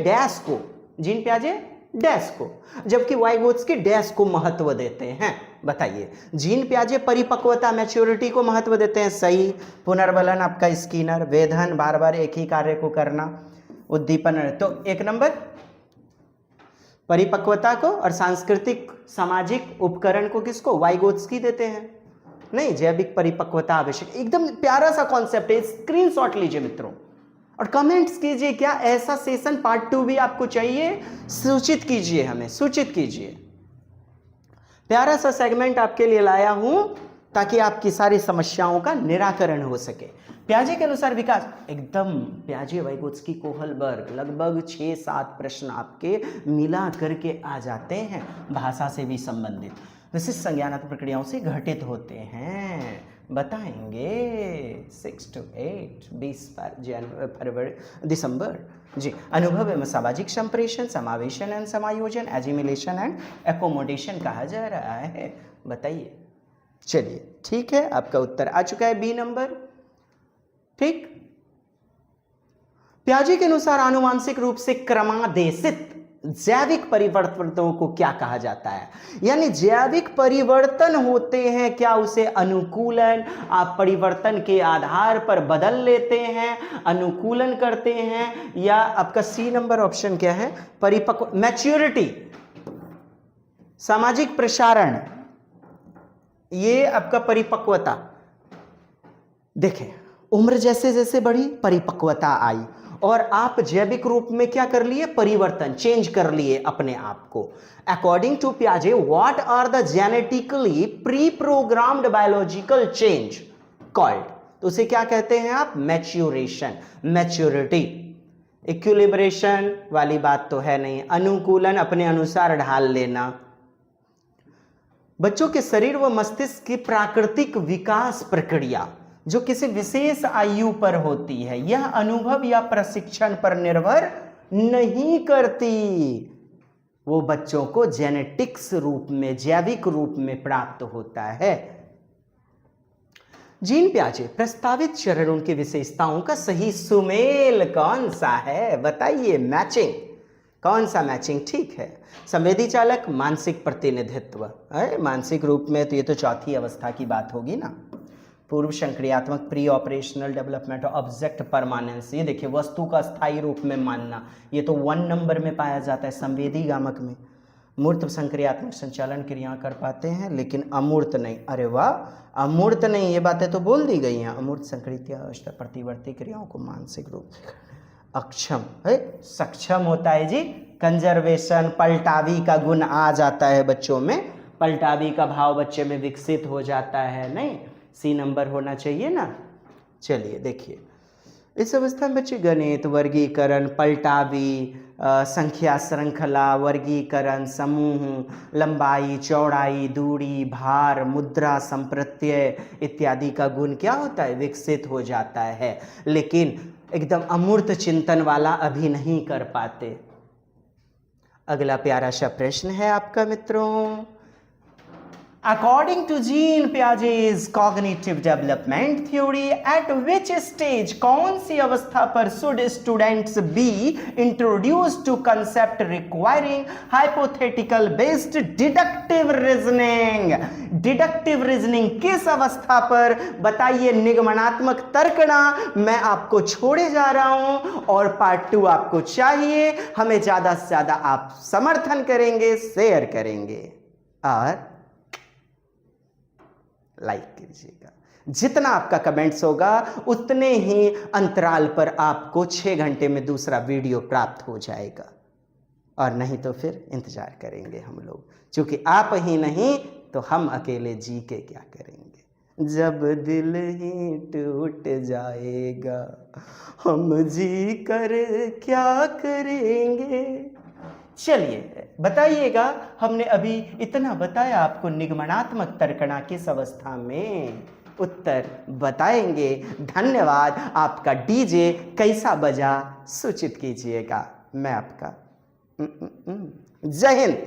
डैश को, जबकि वाइगोत्स्की डैश को महत्व देते हैं। बताइए, जीन पियाजे परिपक्वता, मैच्योरिटी को महत्व देते हैं, सही। पुनर्बलन आपका स्किनर, वेधन बार बार एक ही कार्य को करना, उद्दीपन। तो 1 नंबर। परिपक्वता को और सांस्कृतिक सामाजिक उपकरण को किसको, वाइगोत्स्की देते हैं। नहीं, जैविक परिपक्वता आवश्यक, एकदम प्यारा सा कॉन्सेप्ट है, स्क्रीनशॉट लीजिए मित्रों और कमेंट्स कीजिए क्या ऐसा सेशन पार्ट 2 भी आपको चाहिए, सूचित कीजिए, हमें सूचित कीजिए। प्यारा सा सेगमेंट आपके लिए लाया हूं ताकि आपकी सारी समस्याओं का निराकरण हो सके। पियाजे के अनुसार विकास, एकदम पियाजे वाइगोत्स्की कोहलबर्ग, लगभग 6-7 प्रश्न आपके मिला करके आ जाते हैं, भाषा से भी संबंधित, विशिष्ट संज्ञानात्मक प्रक्रियाओं से घटित होते हैं, बताएंगे 6 to 8 20 फरवरी दिसंबर जी। अनुभव एवं सामाजिक संप्रेषण, समावेशन एंड समायोजन, एजिमिलेशन एंड एकोमोडेशन कहा जा रहा है, बताइए। चलिए ठीक है, आपका उत्तर आ चुका है बी नंबर। ठीक, पियाजे के अनुसार आनुवांशिक रूप से क्रमादेशित जैविक परिवर्तनों को क्या कहा जाता है, यानी जैविक परिवर्तन होते हैं क्या, उसे अनुकूलन, आप परिवर्तन के आधार पर बदल लेते हैं, अनुकूलन करते हैं, या आपका सी नंबर ऑप्शन क्या है, परिपक्व, मैच्योरिटी, सामाजिक प्रसारण, ये आपका परिपक्वता। देखें, उम्र जैसे जैसे बढ़ी परिपक्वता आई और आप जैविक रूप में क्या कर लिए, परिवर्तन, चेंज कर लिए अपने आप को। अकॉर्डिंग टू पियाजे, what are the genetically pre programmed biological change called, तो उसे क्या कहते हैं आप, मैच्योरेशन, मैच्योरिटी। इक्विलिब्रेशन वाली बात तो है नहीं, अनुकूलन, अपने अनुसार ढाल लेना। बच्चों के शरीर व मस्तिष्क की प्राकृतिक विकास प्रक्रिया जो किसी विशेष आयु पर होती है, यह अनुभव या प्रशिक्षण पर निर्भर नहीं करती, वो बच्चों को जेनेटिक्स रूप में, जैविक रूप में प्राप्त होता है। जीन पियाजे प्रस्तावित चरणों की विशेषताओं का सही सुमेल कौन सा है, बताइए। मैचिंग, कौन सा मैचिंग ठीक है। संवेदी चालक, मानसिक प्रतिनिधित्व, मानसिक रूप में तो ये तो चौथी अवस्था की बात होगी ना। पूर्व संक्रियात्मक, pre operational development, object permanence, ये देखिए वस्तु का स्थायी रूप में मानना, ये तो 1 नंबर में पाया जाता है संवेदी गामक में। मूर्त संक्रियात्मक संचालन क्रिया कर पाते हैं लेकिन अमूर्त नहीं, अरे वाह, अमूर्त नहीं, ये बातें तो बोल दी गई हैं। अमूर्त संक्रिया प्रतिवर्ती क्रियाओं को मानसिक रूप अक्षम है, सक्षम होता है जी। कंजर्वेशन, पलटावी का गुण आ जाता है बच्चों में, पलटावी का भाव बच्चे में विकसित हो जाता है, नहीं, सी नंबर होना चाहिए ना। चलिए देखिए, इस अवस्था में बच्चे गणित, वर्गीकरण, पलटावी, संख्या श्रृंखला, वर्गीकरण, समूह, लंबाई, चौड़ाई, दूरी, भार, मुद्रा, संप्रत्यय इत्यादि का गुण क्या होता है, विकसित हो जाता है, लेकिन एकदम अमूर्त चिंतन वाला अभी नहीं कर पाते। अगला प्यारा सा प्रश्न है आपका मित्रों, According to Jean Piaget's cognitive development theory, at which stage, कौन सी अवस्था पर should students be introduced to concept requiring hypothetical based deductive reasoning? Deductive reasoning किस अवस्था पर, बताइए। निगमनात्मक तर्कना मैं आपको छोड़े जा रहा हूं और पार्ट 2 आपको चाहिए, हमें ज्यादा से ज्यादा आप समर्थन करेंगे, शेयर करेंगे और लाइक कीजिएगा। जितना आपका कमेंट्स होगा उतने ही अंतराल पर आपको 6 घंटे में दूसरा वीडियो प्राप्त हो जाएगा, और नहीं तो फिर इंतजार करेंगे हम लोग, क्योंकि आप ही नहीं तो हम अकेले जी के क्या करेंगे। जब दिल ही टूट जाएगा हम जी कर क्या करेंगे। चलिए बताइएगा, हमने अभी इतना बताया आपको, निगमनात्मक तर्कणा किस अवस्था में, उत्तर बताएंगे। धन्यवाद। आपका डीजे कैसा बजा सूचित कीजिएगा। मैं आपका जय हिंद।